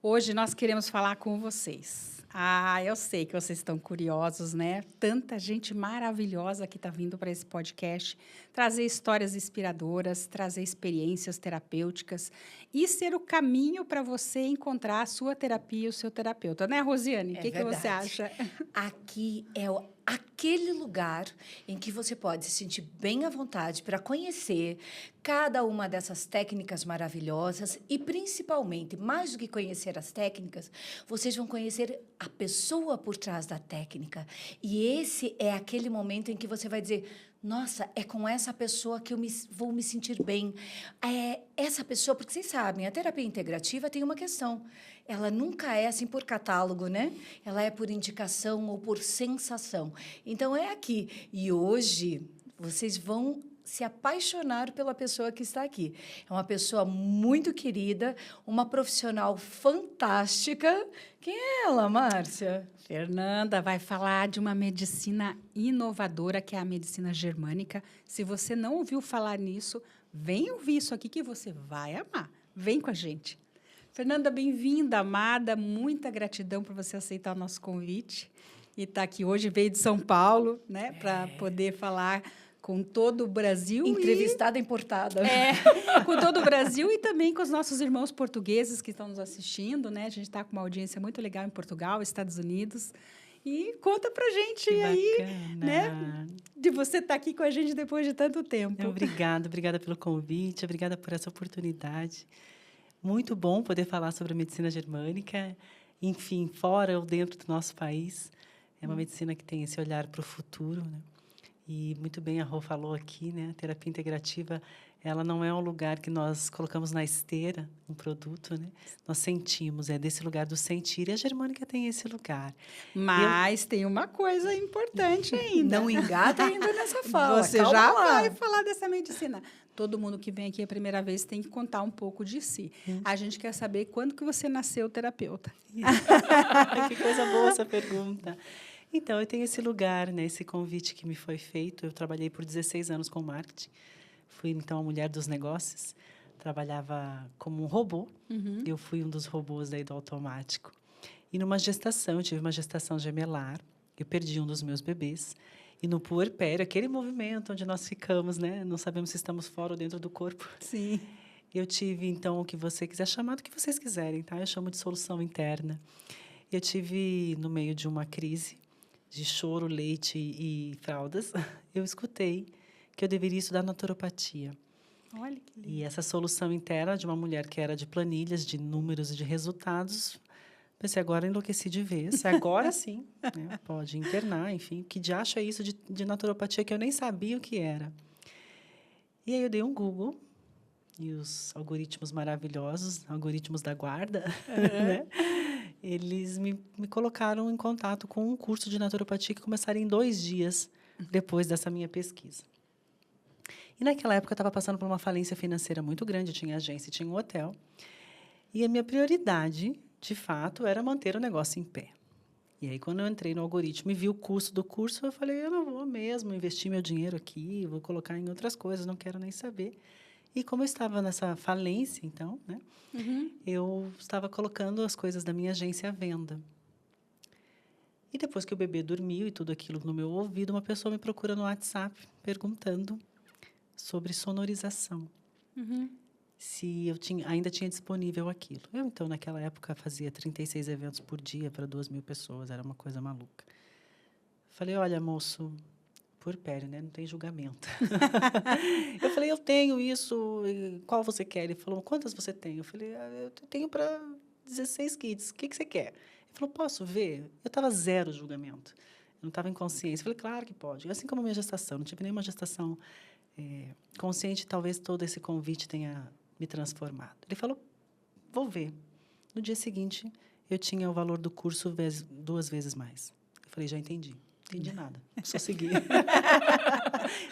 Hoje nós queremos falar com vocês. Eu sei que vocês estão curiosos, né? Tanta gente maravilhosa que está vindo para esse podcast, trazer histórias inspiradoras, trazer experiências terapêuticas e ser o caminho para você encontrar a sua terapia e o seu terapeuta. Né, Rosiane? O que você acha? Aqui é aquele lugar em que você pode se sentir bem à vontade para conhecer cada uma dessas técnicas maravilhosas e, principalmente, mais do que conhecer as técnicas, vocês vão conhecer a pessoa por trás da técnica. E esse é aquele momento em que você vai dizer: nossa, é com essa pessoa que eu vou me sentir bem. É essa pessoa, porque vocês sabem, a terapia integrativa tem uma questão. Ela nunca é assim por catálogo, né? Ela é por indicação ou por sensação. Então, é aqui. E hoje, vocês vão se apaixonar pela pessoa que está aqui. É uma pessoa muito querida, uma profissional fantástica. Quem é ela, Márcia? Fernanda vai falar de uma medicina inovadora, que é a medicina germânica. Se você não ouviu falar nisso, vem ouvir isso aqui que você vai amar. Vem com a gente. Fernanda, bem-vinda, amada. Muita gratidão por você aceitar o nosso convite e estar aqui hoje. Veio de São Paulo, né, para poder falar com todo o Brasil. Entrevistada importada. Com todo o Brasil e também com os nossos irmãos portugueses que estão nos assistindo, né? A gente está com uma audiência muito legal em Portugal, Estados Unidos. E conta pra gente que aí, bacana, né? De você estar aqui com a gente depois de tanto tempo. Obrigada pelo convite, obrigada por essa oportunidade. Muito bom poder falar sobre a medicina germânica, enfim, fora ou dentro do nosso país. É uma medicina que tem esse olhar para o futuro, né? E muito bem a Rô falou aqui, né? A terapia integrativa, ela não é um lugar que nós colocamos na esteira um produto, né? Nós sentimos, é desse lugar do sentir. E a germânica tem esse lugar. Mas tem uma coisa importante ainda. Não engata ainda nessa fala. Você já vai falar dessa medicina. Todo mundo que vem aqui a primeira vez tem que contar um pouco de si. A gente quer saber quando que você nasceu terapeuta. Que coisa boa essa pergunta. Então, eu tenho esse lugar, né, esse convite que me foi feito. Eu trabalhei por 16 anos com marketing. Fui, então, a mulher dos negócios. Trabalhava como um robô. Eu fui um dos robôs daí do automático. E numa gestação, eu tive uma gestação gemelar. Eu perdi um dos meus bebês. E no puerpério, aquele movimento onde nós ficamos, né? Não sabemos se estamos fora ou dentro do corpo. Sim. Eu tive, então, o que você quiser chamar, do que vocês quiserem, tá? Eu chamo de solução interna. Eu tive, no meio de uma crise de choro, leite e fraldas, eu escutei que eu deveria estudar naturopatia. Olha que lindo. E essa solução interna de uma mulher que era de planilhas, de números e de resultados, pensei, agora enlouqueci de vez, agora sim, né, pode internar, enfim, que diacho é isso de naturopatia que eu nem sabia o que era. E aí eu dei um Google, e os algoritmos maravilhosos, algoritmos da guarda, né? Eles me colocaram em contato com um curso de naturopatia que começaria em 2 dias depois dessa minha pesquisa. E, naquela época, eu estava passando por uma falência financeira muito grande. Eu tinha agência, tinha um hotel. E a minha prioridade, de fato, era manter o negócio em pé. E aí, quando eu entrei no algoritmo e vi o custo do curso, eu falei, eu não vou mesmo investir meu dinheiro aqui, vou colocar em outras coisas, não quero nem saber. E como eu estava nessa falência, então, né, eu estava colocando as coisas da minha agência à venda. E depois que o bebê dormiu e tudo aquilo no meu ouvido, uma pessoa me procura no WhatsApp perguntando sobre sonorização. Se eu ainda tinha disponível aquilo. Eu, então, naquela época, fazia 36 eventos por dia para 2.000 pessoas. Era uma coisa maluca. Falei, olha, moço, puerpério, né? Não tem julgamento. Eu falei, eu tenho isso, qual você quer? Ele falou, quantas você tem? Eu falei, eu tenho para 16 kits, o que você quer? Ele falou, posso ver? Eu estava zero julgamento, eu não estava em consciência. Eu falei, claro que pode. Assim como a minha gestação, não tive nenhuma gestação consciente, talvez todo esse convite tenha me transformado. Ele falou, vou ver. No dia seguinte, eu tinha o valor do curso 2 vezes mais. Eu falei, já entendi. Entendi nada. Só seguir.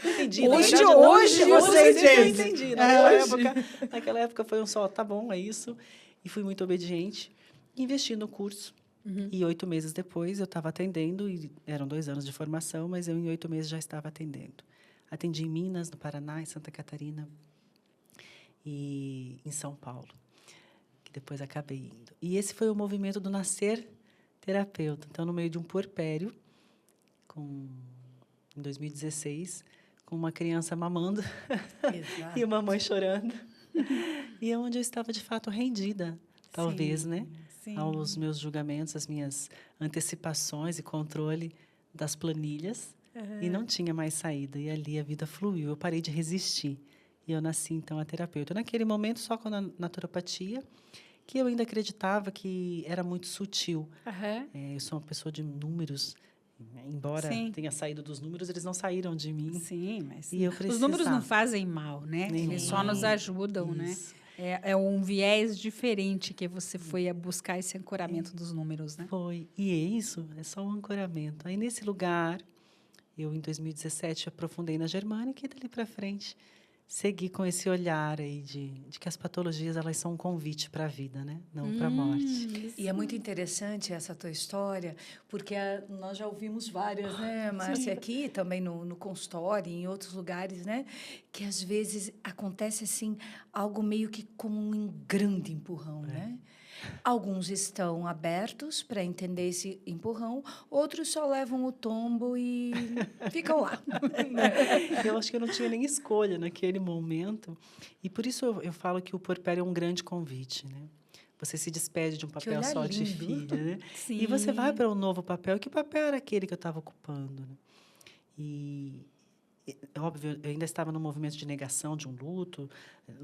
Não entendi. Hoje você entende. Entendi. Naquela época foi um só, tá bom, é isso. E fui muito obediente. Investi no curso. E 8 meses depois, eu estava atendendo. E eram 2 anos de formação, mas eu, em 8 meses, já estava atendendo. Atendi em Minas, no Paraná, em Santa Catarina e em São Paulo. depois acabei indo. E esse foi o movimento do nascer terapeuta. Então, no meio de um puerpério, em 2016, com uma criança mamando Exato. e uma mãe chorando. E é onde eu estava, de fato, rendida, talvez, Sim, né? sim. Aos meus julgamentos, às minhas antecipações e controle das planilhas. E não tinha mais saída. E ali a vida fluiu. Eu parei de resistir. E eu nasci, então, a terapeuta. Naquele momento, só com a naturopatia, que eu ainda acreditava que era muito sutil. Aham. Eu sou uma pessoa de números. Embora Sim. tenha saído dos números, eles não saíram de mim. Sim, mas E eu os números não precisava. fazem mal, né? Eles só nos Nenhum. ajudam, né? Isso. É um viés diferente que você foi a buscar esse ancoramento dos números, né? Foi. E é isso, é só um ancoramento. Aí, nesse lugar, eu, em 2017, aprofundei na germânica e, dali para frente, segui com esse olhar aí de que as patologias, elas são um convite para a vida, né? Não para a morte. E é muito interessante essa tua história, porque nós já ouvimos várias, né, Márcia, aqui também no consultório, em outros lugares, né, que às vezes acontece assim algo meio que como um grande empurrão, né? Alguns estão abertos para entender esse empurrão, outros só levam o tombo e ficam lá. Eu acho que eu não tinha nem escolha naquele momento. E por isso eu falo que o puerpério é um grande convite, né? Você se despede de um papel olhar só de lindo. filha, né? Sim. E você vai para um novo papel. Que papel era aquele que eu estava ocupando, né? Óbvio, eu ainda estava no movimento de negação de um luto,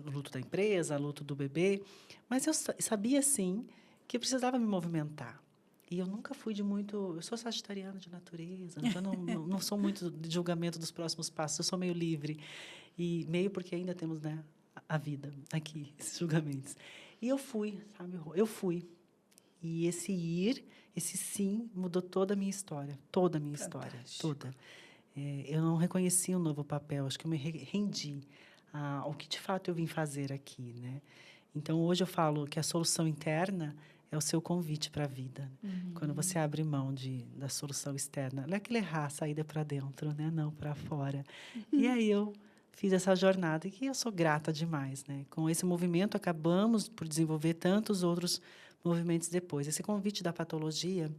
o luto da empresa, o luto do bebê, mas eu sabia, sim, que eu precisava me movimentar. E eu nunca fui de muito... Eu sou sagitariana de natureza, então não sou muito de julgamento dos próximos passos, eu sou meio livre. E meio porque ainda temos, né, a vida aqui, esses julgamentos. E eu fui, sabe? Eu fui. E esse ir, esse sim, mudou toda a minha história. Toda a minha história. Toda. Eu não reconheci um novo papel, acho que eu me rendi ao que, de fato, eu vim fazer aqui, né? Então, hoje eu falo que a solução interna é o seu convite para a vida. Quando você abre mão da solução externa. Não é aquele errar, a saída para dentro, né? Não para fora. E aí eu fiz essa jornada e que eu sou grata demais, né? Com esse movimento, acabamos por desenvolver tantos outros movimentos depois. Esse convite da patologia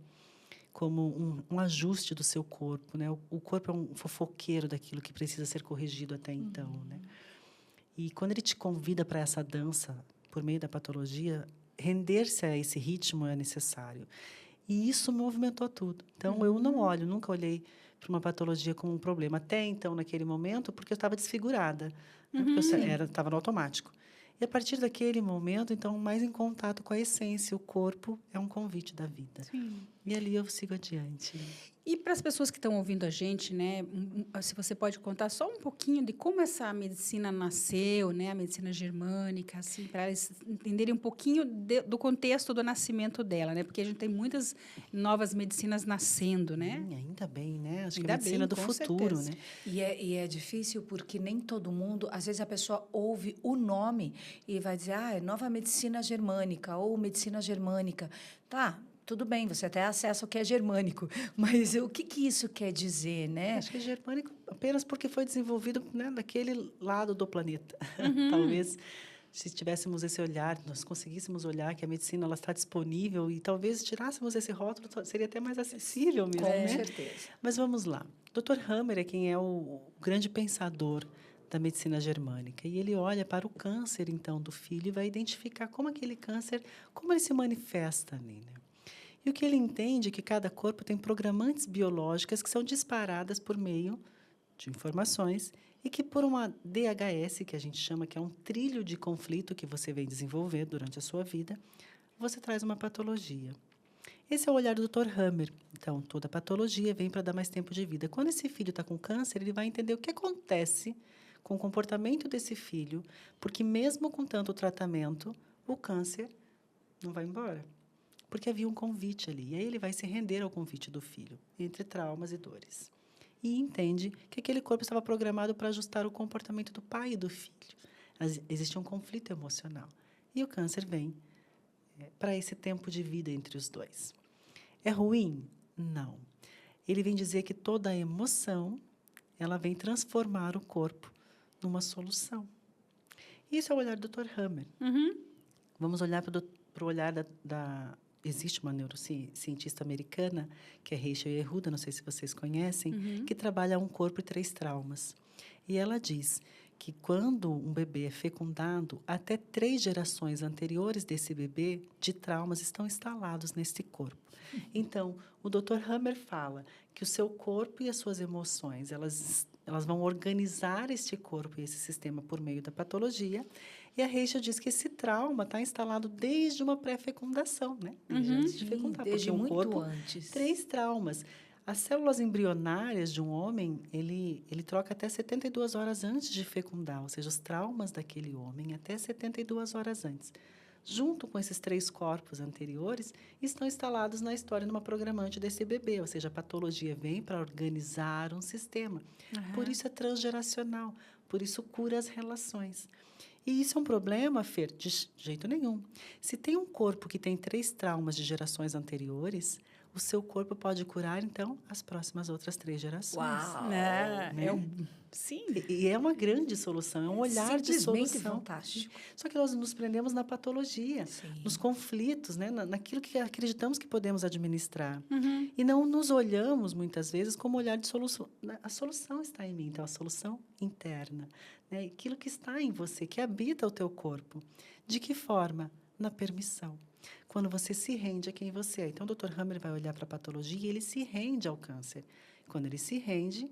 como um ajuste do seu corpo, né? O corpo é um fofoqueiro daquilo que precisa ser corrigido até então, né? E quando ele te convida para essa dança por meio da patologia, render-se a esse ritmo é necessário. E isso movimentou tudo. Então eu nunca olhei para uma patologia como um problema até então naquele momento, porque eu estava desfigurada, né? Porque eu estava no automático. E a partir daquele momento, então, mais em contato com a essência, o corpo é um convite da vida. Sim. E ali eu sigo adiante. E para as pessoas que estão ouvindo a gente, né, se você pode contar só um pouquinho de como essa medicina nasceu, né, a medicina germânica, assim, para eles entenderem um pouquinho do contexto do nascimento dela, né, porque a gente tem muitas novas medicinas nascendo, né? Ainda bem, né? Acho que Ainda é a medicina bem, do com futuro, certeza. né? E é difícil porque nem todo mundo, às vezes a pessoa ouve o nome e vai dizer, é nova medicina germânica ou medicina germânica. Tá, tudo bem, você até acessa o que é germânico, mas o que isso quer dizer, né? Acho que é germânico apenas porque foi desenvolvido, né, daquele lado do planeta. Talvez, se tivéssemos esse olhar, nós conseguíssemos olhar que a medicina ela está disponível e talvez tirássemos esse rótulo, seria até mais acessível mesmo, Com né? certeza. Mas vamos lá. Dr. Hammer é quem é o grande pensador da medicina germânica. E ele olha para o câncer, então, do filho e vai identificar como aquele câncer, como ele se manifesta ali, né? E o que ele entende é que cada corpo tem programantes biológicas que são disparadas por meio de informações e que por uma DHS, que a gente chama que é um trilho de conflito que você vem desenvolver durante a sua vida, você traz uma patologia. Esse é o olhar do Dr. Hammer. Então, toda patologia vem para dar mais tempo de vida. Quando esse filho está com câncer, ele vai entender o que acontece com o comportamento desse filho, porque mesmo com tanto tratamento, o câncer não vai embora. Porque havia um convite ali. E aí ele vai se render ao convite do filho, entre traumas e dores. E entende que aquele corpo estava programado para ajustar o comportamento do pai e do filho. Existe um conflito emocional. E o câncer vem para esse tempo de vida entre os dois. É ruim? Não. Ele vem dizer que toda emoção ela vem transformar o corpo numa solução. Isso é o olhar do Dr. Hammer. Vamos olhar para para o olhar existe uma neurocientista americana, que é Rachel Yehuda, não sei se vocês conhecem, que trabalha um corpo e 3 traumas. E ela diz que quando um bebê é fecundado, até 3 gerações anteriores desse bebê de traumas estão instalados nesse corpo. Então, o Dr. Hammer fala que o seu corpo e as suas emoções, elas vão organizar este corpo e esse sistema por meio da patologia. E a Rachel diz que esse trauma está instalado desde uma pré-fecundação, né? Desde antes de fecundar, Desde porque muito corpo, antes. 3 traumas. As células embrionárias de um homem, ele troca até 72 horas antes de fecundar, ou seja, os traumas daquele homem até 72 horas antes. Junto com esses 3 corpos anteriores, estão instalados na história numa programante desse bebê, ou seja, a patologia vem para organizar um sistema. Por isso é transgeracional, por isso cura as relações. E isso é um problema, Fer? De jeito nenhum. Se tem um corpo que tem 3 traumas de gerações anteriores, o seu corpo pode curar, então, as próximas outras 3 gerações. Uau! Né? Né? Sim. E é uma grande solução, é um olhar de Simplesmente solução. fantástico. Só que nós nos prendemos na patologia, Sim. nos conflitos, né? Naquilo que acreditamos que podemos administrar. Uhum. E não nos olhamos, muitas vezes, como olhar de solução. A solução está em mim, então, a solução interna. Né? Aquilo que está em você, que habita o teu corpo. De que forma? Na permissão. Quando você se rende a quem você é. Então, o Dr. Hammer vai olhar para a patologia e ele se rende ao câncer. Quando ele se rende,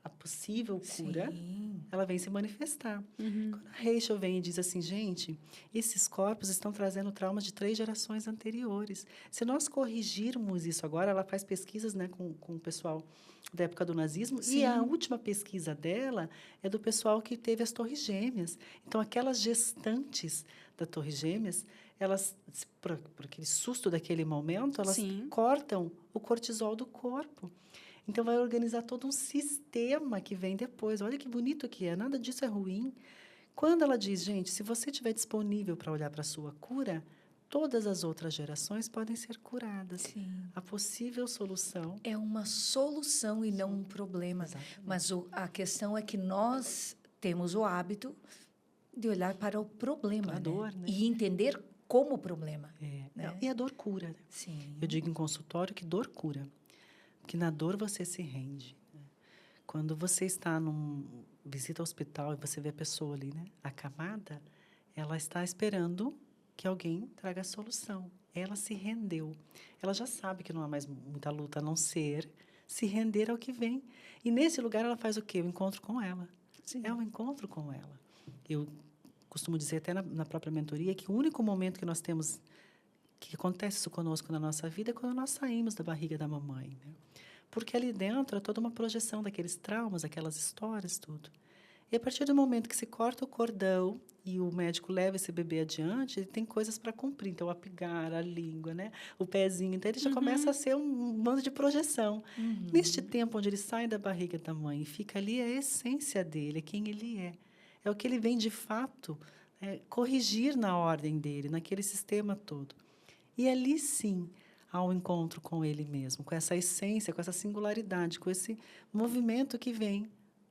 a possível cura, Sim. ela vem se manifestar. Quando a Rachel vem e diz assim, gente, esses corpos estão trazendo traumas de 3 gerações anteriores. Se nós corrigirmos isso agora, ela faz pesquisas, né, com o pessoal da época do nazismo, Sim. e a última pesquisa dela é do pessoal que teve as Torres Gêmeas. Então, aquelas gestantes da Torres Gêmeas, elas, por aquele susto daquele momento, elas Sim. cortam o cortisol do corpo. Então, vai organizar todo um sistema que vem depois. Olha que bonito que é, nada disso é ruim. Quando ela diz, gente, se você estiver disponível para olhar para a sua cura, todas as outras gerações podem ser curadas. Sim. A possível solução... É uma solução e não um problema. Exatamente. Mas a questão é que nós temos o hábito de olhar para o problema, A dor, né? E entender como problema. Né? E a dor cura. Né? Sim. Eu digo em consultório que dor cura. Porque na dor você se rende. Né? Quando você está visita ao hospital e você vê a pessoa ali, né, acamada, ela está esperando que alguém traga a solução. Ela se rendeu. Ela já sabe que não há mais muita luta a não ser se render ao que vem. E nesse lugar ela faz o quê? O encontro com ela. Sim. É um encontro com ela. Eu costumo dizer até na própria mentoria que o único momento que nós temos que acontece isso conosco na nossa vida é quando nós saímos da barriga da mamãe, né? Porque ali dentro é toda uma projeção daqueles traumas, aquelas histórias, tudo. E a partir do momento que se corta o cordão e o médico leva esse bebê adiante, ele tem coisas para cumprir. Então, o apigar, a língua, né? O pezinho. Então, ele já começa a ser um bando de projeção. Neste tempo onde ele sai da barriga da mãe e fica ali, é a essência dele, é quem ele é. É o que ele vem, de fato, corrigir na ordem dele, naquele sistema todo. E ali, sim, há um encontro com ele mesmo, com essa essência, com essa singularidade, com esse movimento que vem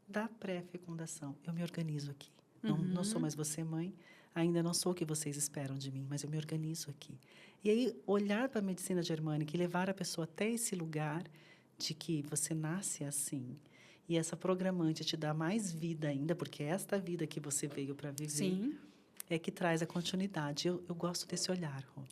da pré-fecundação. Eu me organizo aqui. Não sou mais você, mãe. Ainda não sou o que vocês esperam de mim, mas eu me organizo aqui. E aí, olhar para a medicina germânica e levar a pessoa até esse lugar de que você nasce assim. E essa programante te dá mais vida ainda, porque é esta vida que você veio para viver. Sim. É que traz a continuidade. Eu gosto desse olhar, Rô.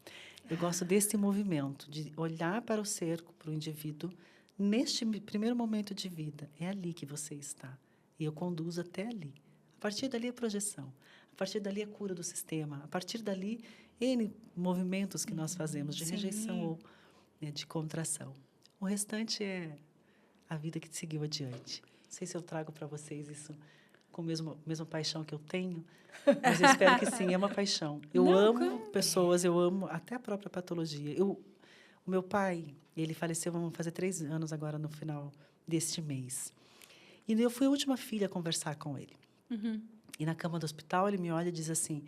Eu gosto desse movimento, de olhar para o ser, para o indivíduo, neste primeiro momento de vida. É ali que você está. E eu conduzo até ali. A partir dali, a projeção. A partir dali, a cura do sistema. A partir dali, N movimentos que nós fazemos de rejeição ou, né, de contração. O restante é a vida que seguiu adiante. Não sei se eu trago para vocês isso com a mesma paixão que eu tenho, mas eu espero que sim, é uma paixão. Eu amo pessoas, eu amo até a própria patologia. O meu pai, ele faleceu, vamos fazer 3 anos agora no final deste mês. E eu fui a última filha a conversar com ele. E na cama do hospital, ele me olha e diz assim,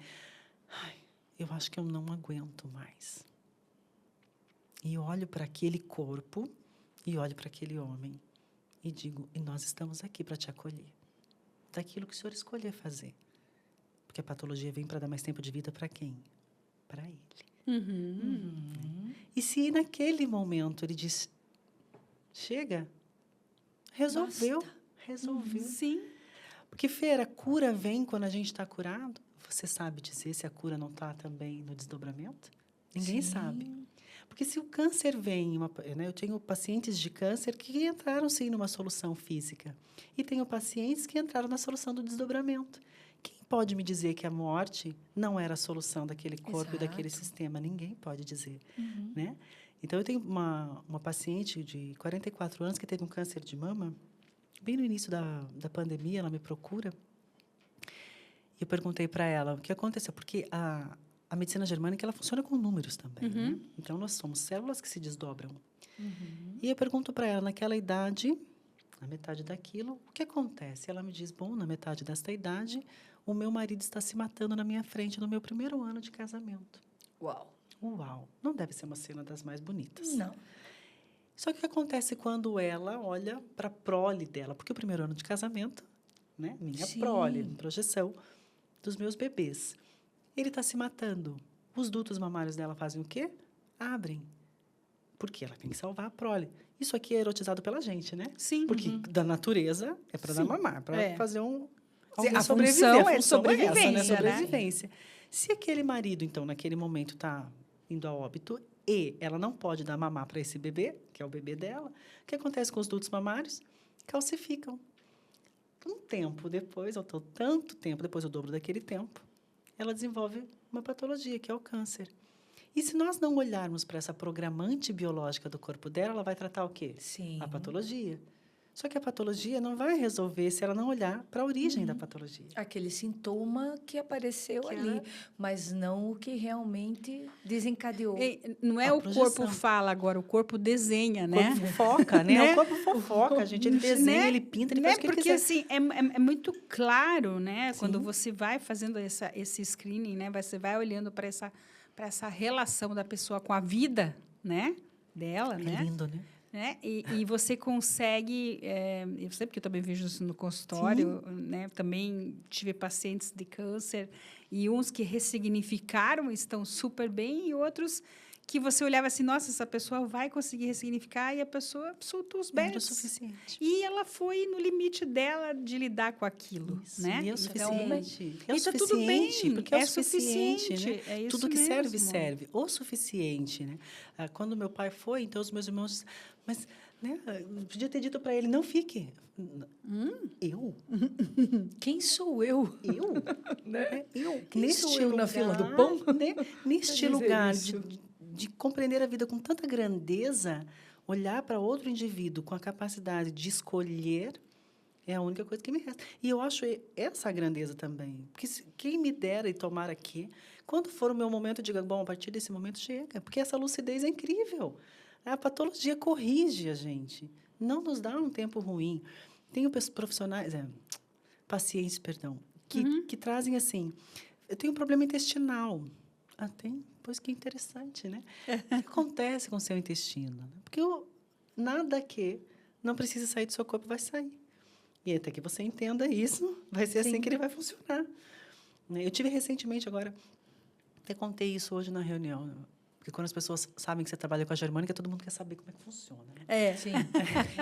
eu acho que eu não aguento mais. E eu olho para aquele corpo e olho para aquele homem e digo, e nós estamos aqui para te acolher. Daquilo que o senhor escolher fazer. Porque a patologia vem para dar mais tempo de vida para quem? Para ele. E se naquele momento ele diz, chega, resolveu, resolveu. Sim. Porque, Fer, a cura vem quando a gente está curado. Você sabe dizer se a cura não está também no desdobramento? Ninguém sabe. Porque se o câncer vem, né, eu tenho pacientes de câncer que entraram, sim, numa solução física. E tenho pacientes que entraram na solução do desdobramento. Quem pode me dizer que a morte não era a solução daquele corpo e daquele sistema? Ninguém pode dizer, né? Então, eu tenho uma paciente de 44 anos que teve um câncer de mama. Bem no início da pandemia, ela me procura. E eu perguntei para ela o que aconteceu. Porque a medicina germânica ela funciona com números também. Né? Então, nós somos células que se desdobram. E eu pergunto para ela, naquela idade, na metade daquilo, o que acontece? Ela me diz, bom, na metade desta idade, o meu marido está se matando na minha frente no meu primeiro ano de casamento. Uau. Uau! Não deve ser uma cena das mais bonitas. Não. Só que o que acontece quando ela olha para a prole dela? Porque o primeiro ano de casamento, né? Minha prole, projeção dos meus bebês. Ele está se matando. Os dutos mamários dela fazem o quê? Abrem. Porque ela tem que salvar a prole. Isso aqui é erotizado pela gente, né? Sim. Porque da natureza é para dar mamar, para fazer A sobreviver. função é A função é essa, sobrevivência, né? né? Sobrevivência. Se aquele marido, então, naquele momento está indo a óbito e ela não pode dar mamar para esse bebê, que é o bebê dela, o que acontece com os dutos mamários? Calcificam. Um tempo depois, ou tanto tempo depois, o dobro daquele tempo, ela desenvolve uma patologia, que é o câncer. E se nós não olharmos para essa programante biológica do corpo dela, ela vai tratar o quê? Sim. A patologia. Só que a patologia não vai resolver se ela não olhar para a origem da patologia. Aquele sintoma que apareceu Que ali, ela- mas não o que realmente desencadeou. Não é A o projeção. corpo fala agora, o corpo desenha, O né? corpo fofoca, né? Né? O corpo fofoca, gente. Ele desenha, Né? ele pinta, ele Né? faz o que ele Porque quiser. assim, é muito claro, né? Quando Sim. você vai fazendo esse screening, né? Você vai olhando para essa relação da pessoa com a vida, né? Dela, É né? lindo, né? Né? E você consegue, eu sei porque eu também vejo isso no consultório, né? Também tive pacientes de câncer e uns que ressignificaram estão super bem e outros que você olhava assim, nossa, essa pessoa vai conseguir ressignificar e a pessoa soltou os Era o berros. suficiente. E ela foi no limite dela de lidar com aquilo, Isso, né? E é o Então, suficiente. É o e tá tudo bem, suficiente, porque é o é suficiente, suficiente, né? é isso Tudo que serve, mesmo. serve. O suficiente, né? Quando meu pai foi, então os meus irmãos... Mas, né? Eu podia ter dito para ele, não fique. Eu? Quem sou eu? Eu? Né? Eu? Quem sou eu na fila do pão? Né? Neste dizer lugar isso. de compreender a vida com tanta grandeza, olhar para outro indivíduo com a capacidade de escolher é a única coisa que me resta. E eu acho essa a grandeza também. Porque quem me dera e tomara que, quando for o meu momento, eu diga, bom, a partir desse momento chega. Porque essa lucidez é incrível. A patologia corrige a gente. Não nos dá um tempo ruim. Tenho profissionais, pacientes, perdão, que trazem assim, eu tenho um problema intestinal. Tem? Pois que interessante, né? O que acontece com o seu intestino? Porque nada que não precisa sair do seu corpo vai sair. E até que você entenda isso, vai ser assim que ele vai funcionar. Eu tive recentemente agora, até contei isso hoje na reunião, porque quando as pessoas sabem que você trabalha com a germânica, todo mundo quer saber como é que funciona. Né? Sim.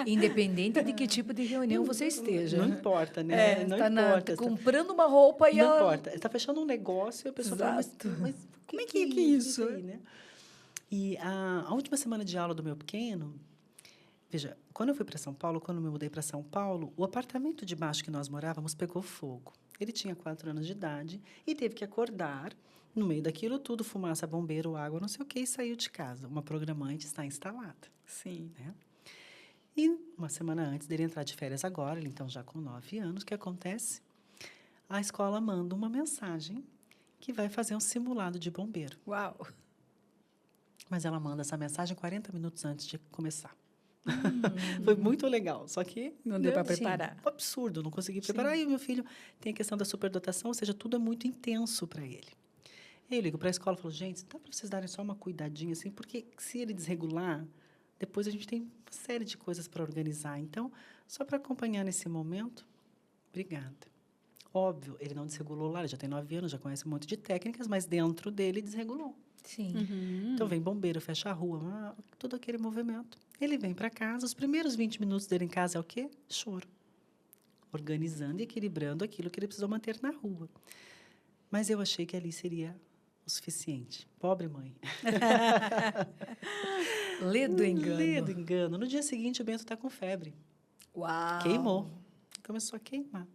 Independente de que tipo de reunião você esteja. Não importa, né? Não está importa. comprando uma roupa e Não ela... importa. Está fechando um negócio e a pessoa fala, mas como é que é isso? Aí, né? E a última semana de aula do meu pequeno, veja, quando eu fui para São Paulo, quando eu me mudei para São Paulo, o apartamento de baixo que nós morávamos pegou fogo. Ele tinha 4 anos de idade e teve que acordar no meio daquilo tudo, fumaça, bombeiro, água, não sei o quê, e saiu de casa. Uma programante está instalada. Sim. Né? E uma semana antes dele entrar de férias agora, ele então já com 9 anos, o que acontece? A escola manda uma mensagem que vai fazer um simulado de bombeiro. Uau! Mas ela manda essa mensagem 40 minutos antes de começar. Foi muito legal, só que... Não deu para Sim. preparar. Um absurdo, não consegui preparar. E o meu filho tem a questão da superdotação, ou seja, tudo é muito intenso para ele. Eu ligo para a escola e falo, gente, dá para vocês darem só uma cuidadinha, assim, porque se ele desregular, depois a gente tem uma série de coisas para organizar. Então, só para acompanhar nesse momento, obrigada. Óbvio, ele não desregulou lá, ele já tem 9 anos, já conhece um monte de técnicas, mas dentro dele desregulou. Sim. Então, vem bombeiro, fecha a rua, todo aquele movimento. Ele vem para casa, os primeiros 20 minutos dele em casa é o quê? Choro. Organizando e equilibrando aquilo que ele precisou manter na rua. Mas eu achei que ali seria o suficiente. Pobre mãe. Lê do engano. Lê do engano. No dia seguinte, o Bento está com febre. Uau! Queimou. Começou a queimar.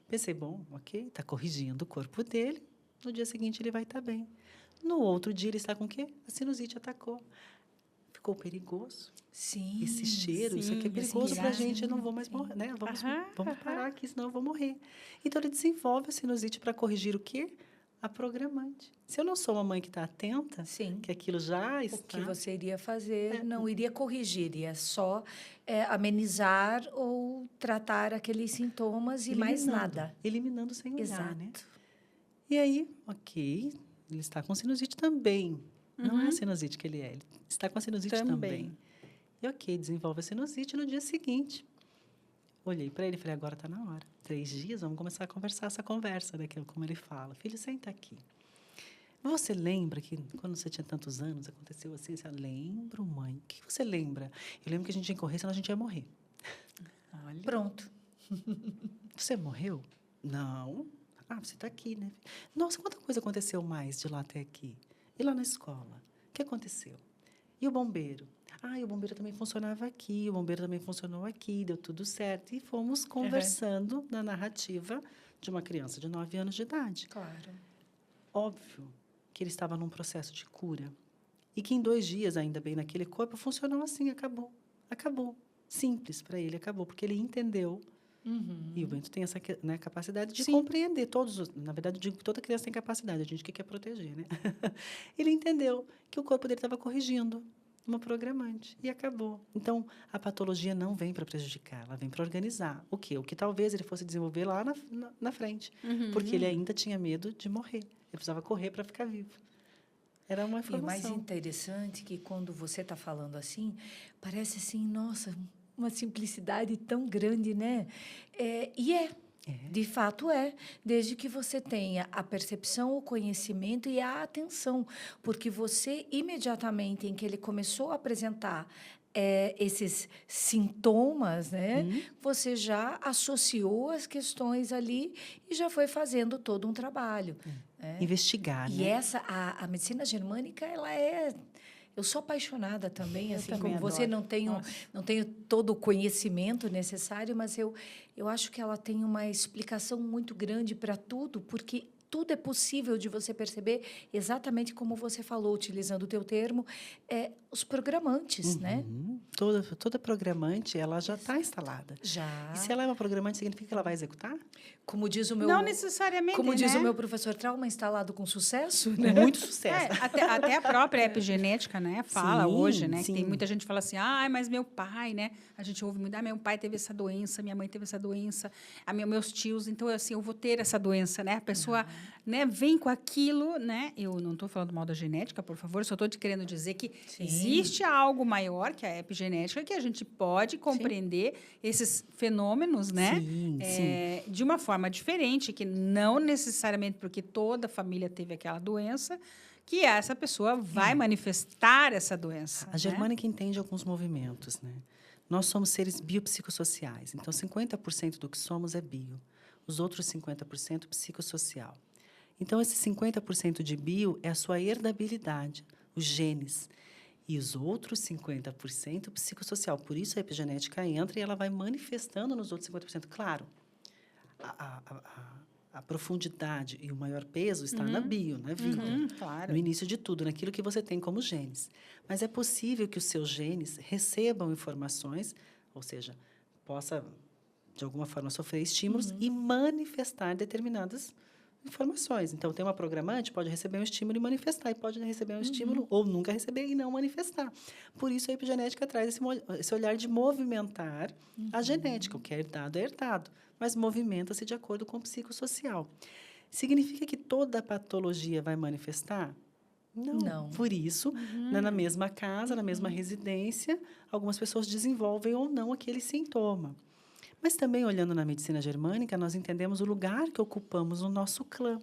Pensei, bom, ok, está corrigindo o corpo dele. No dia seguinte, ele vai estar bem. No outro dia, ele está com o quê? A sinusite atacou. Ficou perigoso. Sim. Esse cheiro, isso aqui é sim, perigoso para a sim, gente, eu não vou mais morrer, né? Vamos Aham. parar aqui, senão eu vou morrer. Então, ele desenvolve a sinusite para corrigir o quê? A programante. Se eu não sou uma mãe que está atenta, Sim. que aquilo já O está... que você iria fazer não iria corrigir, iria só amenizar ou tratar aqueles sintomas e mais eliminando, nada. eliminando sem olhar, Exato. né? E aí, ok, ele está com sinusite também. Não é a sinusite que ele é, ele está com a sinusite também. E ok, desenvolve a sinusite no dia seguinte. Olhei para ele e falei, agora está na hora. 3 dias, vamos começar a conversar essa conversa, né? Como ele fala. Filho, senta aqui. Você lembra que quando você tinha tantos anos, aconteceu assim? Você lembro, mãe. O que você lembra? Eu lembro que a gente ia correr, senão a gente ia morrer. Olha. Pronto. Você morreu? Não. Ah, você está aqui, né? Nossa, quanta coisa aconteceu mais de lá até aqui? E lá na escola? O que aconteceu? E o bombeiro? Ah, e o bombeiro também funcionava aqui, o bombeiro também funcionou aqui, deu tudo certo. E fomos conversando na narrativa de uma criança de 9 anos de idade. Claro. Óbvio que ele estava num processo de cura. E que em 2 dias, ainda bem, naquele corpo, funcionou assim, acabou. Acabou. Simples para ele, acabou, porque ele entendeu. E o Bento tem essa capacidade de compreender todos. Na verdade, eu digo que toda criança tem capacidade, a gente que quer proteger, né? Ele entendeu que o corpo dele estava corrigindo uma programante e acabou. Então, a patologia não vem para prejudicar, ela vem para organizar. O quê? O que talvez ele fosse desenvolver lá na frente, porque ele ainda tinha medo de morrer. Ele precisava correr para ficar vivo. Era uma E o mais informação. interessante é que quando você está falando assim, parece assim, nossa, uma simplicidade tão grande, né? De fato é, desde que você tenha a percepção, o conhecimento e a atenção, porque você, imediatamente em que ele começou a apresentar esses sintomas, né? Você já associou as questões ali e já foi fazendo todo um trabalho. Né? Investigar, E né? a medicina germânica, ela é... Eu sou apaixonada também, assim também como você, adoro. não tenho todo o conhecimento necessário, mas eu acho que ela tem uma explicação muito grande para tudo, porque tudo é possível de você perceber, exatamente como você falou, utilizando o teu termo, os programantes, né? Toda programante, ela já está instalada. Já. E se ela é uma programante, significa que ela vai executar? Como diz o meu... Não necessariamente, Como diz né? o meu professor, trauma instalado com sucesso, né? Com muito sucesso. Até a própria epigenética, né, fala Sim, hoje, né, que tem sim. muita gente que fala assim, mas meu pai, né, a gente ouve muito, meu pai teve essa doença, minha mãe teve essa doença, meus tios, então assim, eu vou ter essa doença, né, a pessoa, né, vem com aquilo, né, eu não estou falando mal da genética, por favor, só estou te querendo dizer que existe algo maior que a epigenética, que a gente pode compreender esses fenômenos, né, Sim, de uma forma diferente, que não necessariamente porque toda a família teve aquela doença, que essa pessoa vai manifestar essa doença. A germânica entende alguns movimentos, né? Nós somos seres biopsicossociais, então 50% do que somos é bio, os outros 50% psicossocial. Então, esse 50% de bio é a sua herdabilidade, os genes, e os outros 50% psicossocial. Por isso, a epigenética entra e ela vai manifestando nos outros 50%. Claro, a profundidade e o maior peso está na bio, na vida. Claro. No início de tudo, naquilo que você tem como genes. Mas é possível que os seus genes recebam informações, ou seja, possa, de alguma forma, sofrer estímulos e manifestar determinadas informações. Então, tem uma programante, pode receber um estímulo e manifestar, e pode receber um estímulo ou nunca receber e não manifestar. Por isso, a epigenética traz esse olhar de movimentar a genética. O que é herdado, mas movimenta-se de acordo com o psicossocial. Significa que toda patologia vai manifestar? Não. Por isso, na mesma casa, na mesma residência, algumas pessoas desenvolvem ou não aquele sintoma. Mas também, olhando na medicina germânica, nós entendemos o lugar que ocupamos no nosso clã.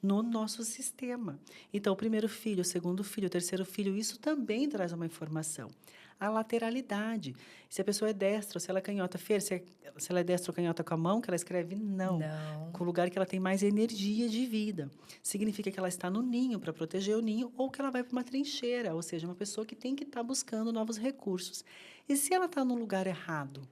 no nosso sistema. Então, o primeiro filho, o segundo filho, o terceiro filho, isso também traz uma informação. A lateralidade. Se a pessoa é destra, ou se ela é canhota, Fer, se ela é destra ou canhota com a mão que ela escreve, não. Com o lugar que ela tem mais energia de vida. Significa que ela está no ninho para proteger o ninho ou que ela vai para uma trincheira, ou seja, uma pessoa que tem que estar buscando novos recursos. E se ela está no lugar errado,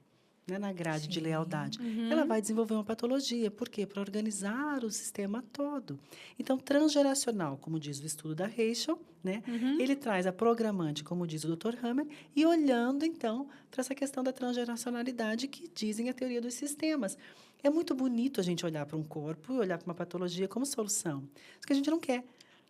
né, na grade de lealdade, ela vai desenvolver uma patologia. Por quê? Para organizar o sistema todo. Então, transgeracional, como diz o estudo da Reichel, né, ele traz a programante, como diz o Dr. Hammer, e olhando, então, para essa questão da transgeracionalidade que dizem a teoria dos sistemas. É muito bonito a gente olhar para um corpo e olhar para uma patologia como solução. Isso que a gente não quer.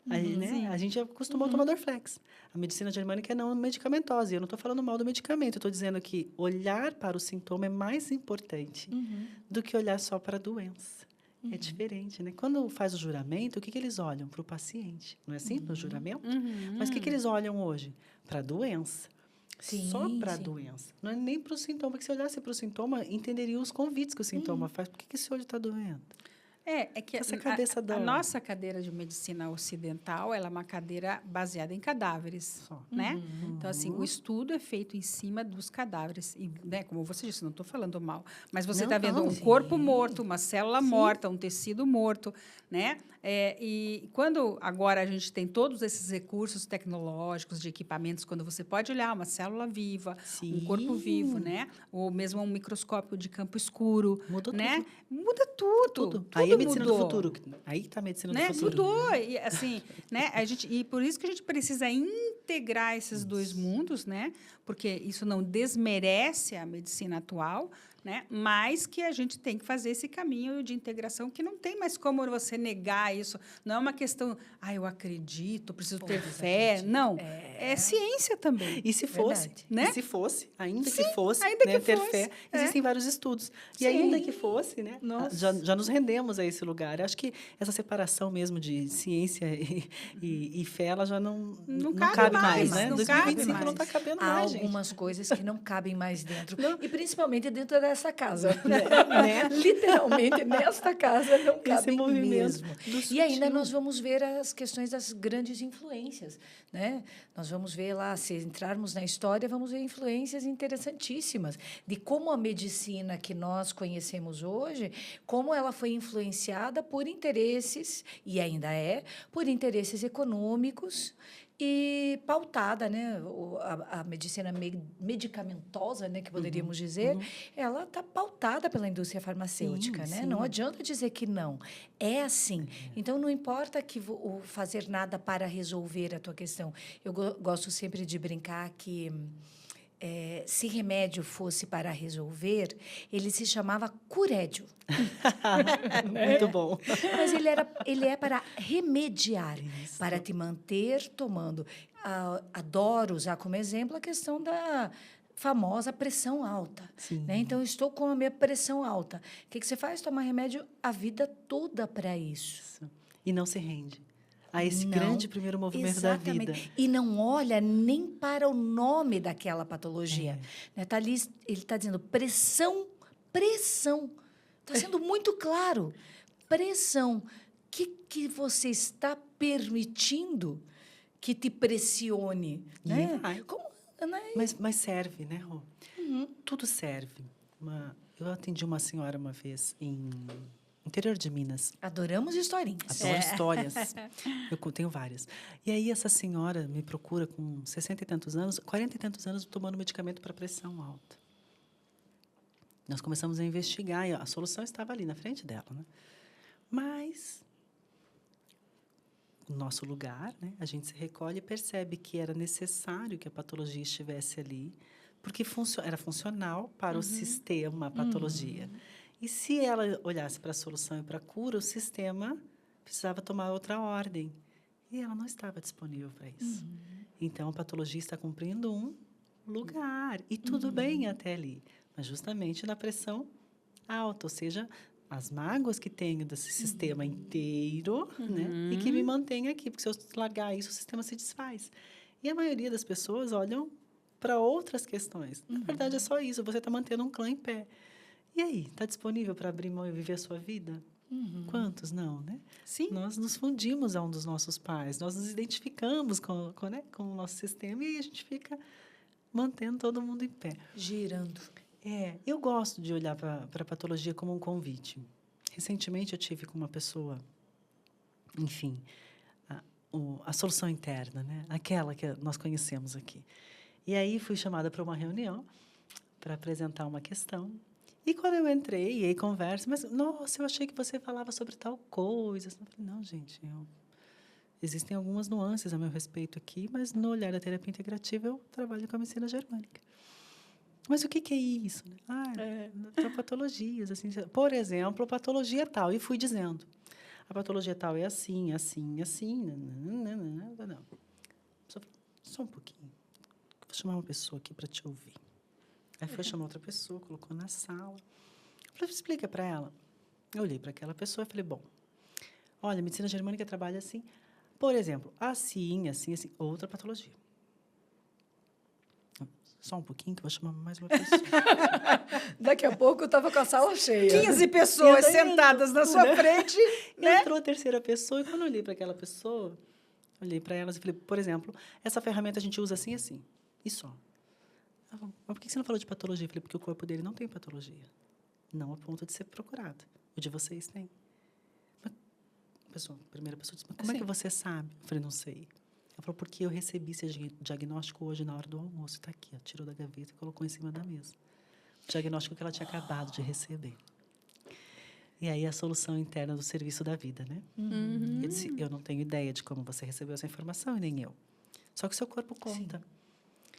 Aí, né, a gente acostumou a tomar Dorflex. A medicina germânica é não medicamentosa. E eu não estou falando mal do medicamento. Eu estou dizendo que olhar para o sintoma é mais importante do que olhar só para a doença. É diferente, né? Quando faz o juramento, o que eles olham? Para o paciente. Não é assim, no juramento? Mas o que eles olham hoje? Para a doença. Só para a doença. Não é nem para o sintoma. Porque se olhasse para o sintoma, entenderia os convites que o sintoma faz. Por que esse olho está doendo? É que Essa cabeça a dói. nossa cadeira de medicina ocidental, ela é uma cadeira baseada em cadáveres, Só. né? Então, assim, o estudo é feito em cima dos cadáveres. E, né, como você disse, não estou falando mal, mas você está vendo um corpo morto, uma célula morta, um tecido morto, né? E quando agora a gente tem todos esses recursos tecnológicos de equipamentos, quando você pode olhar uma célula viva, um corpo vivo, né? Ou mesmo um microscópio de campo escuro, Mudou né? tudo. Muda tudo. Aí é a medicina do mudou. futuro. Aí está a medicina Né? do futuro. Mudou. E, assim, né? E por isso que a gente precisa integrar esses dois mundos, né? Porque isso não desmerece a medicina atual, né? Mas que a gente tem que fazer esse caminho de integração que não tem mais como você negar isso. Não é uma questão, eu acredito, preciso ter fé. Não, é ciência também. E se fosse, né? e se fosse, ainda que fosse, ainda né, que ter fosse, fé, existem vários estudos. E ainda que fosse, né, já nos rendemos a esse lugar. Eu acho que essa separação mesmo de ciência e fé, ela já não cabe mais, né? Não 2025 cabe não está cabendo Há mais, gente. algumas coisas que não cabem mais dentro. E principalmente dentro dessa casa. Né? Literalmente, nesta casa não cabe movimento mesmo. E ainda nós vamos ver as questões das grandes influências. Né? Nós vamos ver lá, se entrarmos na história, vamos ver influências interessantíssimas de como a medicina que nós conhecemos hoje, como ela foi influenciada por interesses, e ainda é, por interesses econômicos e pautada, né? A medicina medicamentosa, né? Que poderíamos dizer, ela está pautada pela indústria farmacêutica, né? Não adianta dizer que não. É assim. Então, não importa que o fazer nada para resolver a tua questão. Eu gosto sempre de brincar que se remédio fosse para resolver, ele se chamava curédio. Muito bom. Mas ele é para remediar, para te manter tomando. Adoro usar como exemplo a questão da famosa pressão alta. Né? Então, eu estou com a minha pressão alta. O que você faz? Tomar remédio a vida toda para isso. E não se rende a esse grande primeiro movimento da vida. E não olha nem para o nome daquela patologia. Né? Tá ali, ele está dizendo pressão. Está sendo muito claro. Pressão. O que você está permitindo que te pressione? Né? Como, né? Mas serve, né, Rô? Tudo serve. Eu atendi uma senhora uma vez em interior de Minas. Adoramos historinhas. Adoro histórias. Eu tenho várias. E aí essa senhora me procura com 60 e tantos anos, 40 e tantos anos, tomando medicamento para pressão alta. Nós começamos a investigar e a solução estava ali na frente dela, né? Mas no nosso lugar, né, a gente se recolhe e percebe que era necessário que a patologia estivesse ali, porque era funcional para o sistema, a patologia. E se ela olhasse para a solução e para a cura, o sistema precisava tomar outra ordem. E ela não estava disponível para isso. Então, a patologia está cumprindo um lugar. E tudo bem até ali. Mas justamente na pressão alta, ou seja, as mágoas que tenho desse sistema inteiro, né? E que me mantém aqui. Porque se eu largar isso, o sistema se desfaz. E a maioria das pessoas olham para outras questões. Na verdade, é só isso. Você está mantendo um clã em pé. E aí, está disponível para abrir mão e viver a sua vida? Quantos não, né? Sim. Nós nos fundimos a um dos nossos pais, nós nos identificamos né, com o nosso sistema e aí a gente fica mantendo todo mundo em pé. Girando. Eu gosto de olhar para a patologia como um convite. Recentemente eu tive com uma pessoa, enfim, a solução interna, né? Aquela que nós conhecemos aqui. E aí fui chamada para uma reunião para apresentar uma questão. E quando eu entrei, e aí conversa, mas, nossa, eu achei que você falava sobre tal coisa. Eu falei, não, gente, existem algumas nuances a meu respeito aqui, mas no olhar da terapia integrativa eu trabalho com a medicina germânica. Mas o que é isso? São patologias. Assim, por exemplo, patologia tal. E fui dizendo, a patologia tal é assim, assim, assim. Não. Só um pouquinho. Vou chamar uma pessoa aqui para te ouvir. Aí foi chamar outra pessoa, colocou na sala. Falei, explica para ela. Eu olhei para aquela pessoa e falei, bom, olha, a medicina germânica trabalha assim. Por exemplo, assim, assim, assim. Outra patologia. Só um pouquinho que eu vou chamar mais uma pessoa. Daqui a pouco eu estava com a sala cheia. 15 pessoas sentadas na sua frente, né? Entrou a terceira pessoa e quando eu olhei para aquela pessoa, olhei para elas e falei, por exemplo, essa ferramenta a gente usa assim, assim. E só. Ela falou, mas por que você não falou de patologia? Eu falei, porque o corpo dele não tem patologia. Não a ponto de ser procurado. O de vocês tem. Mas, a primeira pessoa disse, mas como é que você sabe? Eu falei, não sei. Ela falou, porque eu recebi esse diagnóstico hoje na hora do almoço. Está aqui, ó, tirou da gaveta e colocou em cima da mesa. O diagnóstico que ela tinha acabado de receber. E aí a solução interna do serviço da vida, né? Eu disse, eu não tenho ideia de como você recebeu essa informação e nem eu. Só que o seu corpo conta.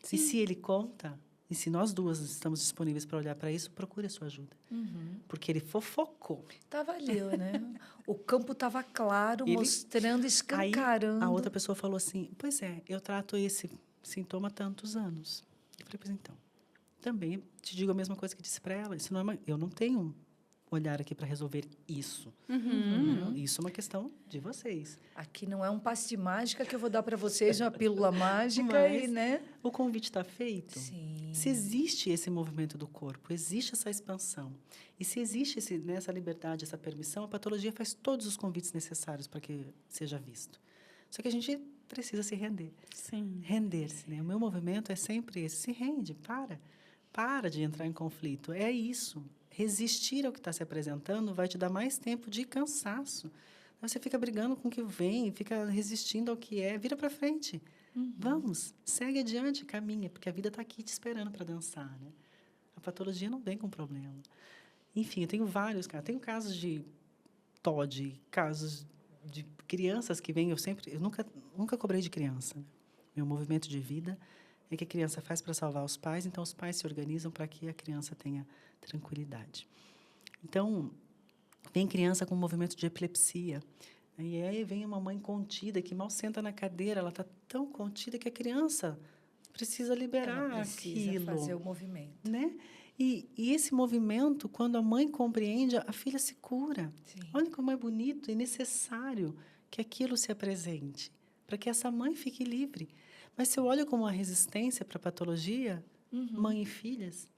Sim. E se ele conta, e se nós duas estamos disponíveis para olhar para isso, procure a sua ajuda. Porque ele fofocou. Estava ali, né? O campo estava claro, Ele- mostrando, escancarando. Aí, a outra pessoa falou assim, pois é, eu trato esse sintoma há tantos anos. Eu falei, pois então, também te digo a mesma coisa que disse para ela. Isso não é eu não tenho olhar aqui para resolver isso. Isso é uma questão de vocês. Aqui não é um passe de mágica que eu vou dar para vocês, uma pílula mágica, Mas e, né? o convite está feito. Sim. Se existe esse movimento do corpo, existe essa expansão. E se existe essa liberdade, essa permissão, a patologia faz todos os convites necessários para que seja visto. Só que a gente precisa se render. Sim. Render-se, né? O meu movimento é sempre esse. Se rende, para de entrar em conflito. É isso. Resistir ao que está se apresentando vai te dar mais tempo de cansaço. Você fica brigando com o que vem, fica resistindo ao que é. Vira para frente. Vamos, segue adiante, caminha, porque a vida está aqui te esperando para dançar, né? A patologia não vem com problema. Enfim, eu tenho vários casos. Tenho casos de TOD, casos de crianças que vêm. Eu nunca cobrei de criança. Né? Meu movimento de vida é que a criança faz para salvar os pais, então os pais se organizam para que a criança tenha tranquilidade. Então, vem criança com movimento de epilepsia. E aí vem uma mãe contida que mal senta na cadeira, ela está tão contida que a criança precisa liberar Ela precisa aquilo. fazer o movimento. Né? E esse movimento, quando a mãe compreende, a filha se cura. Sim. Olha como é bonito e necessário que aquilo se apresente, para que essa mãe fique livre. Mas se eu olho como uma resistência para a patologia, mãe e filhas...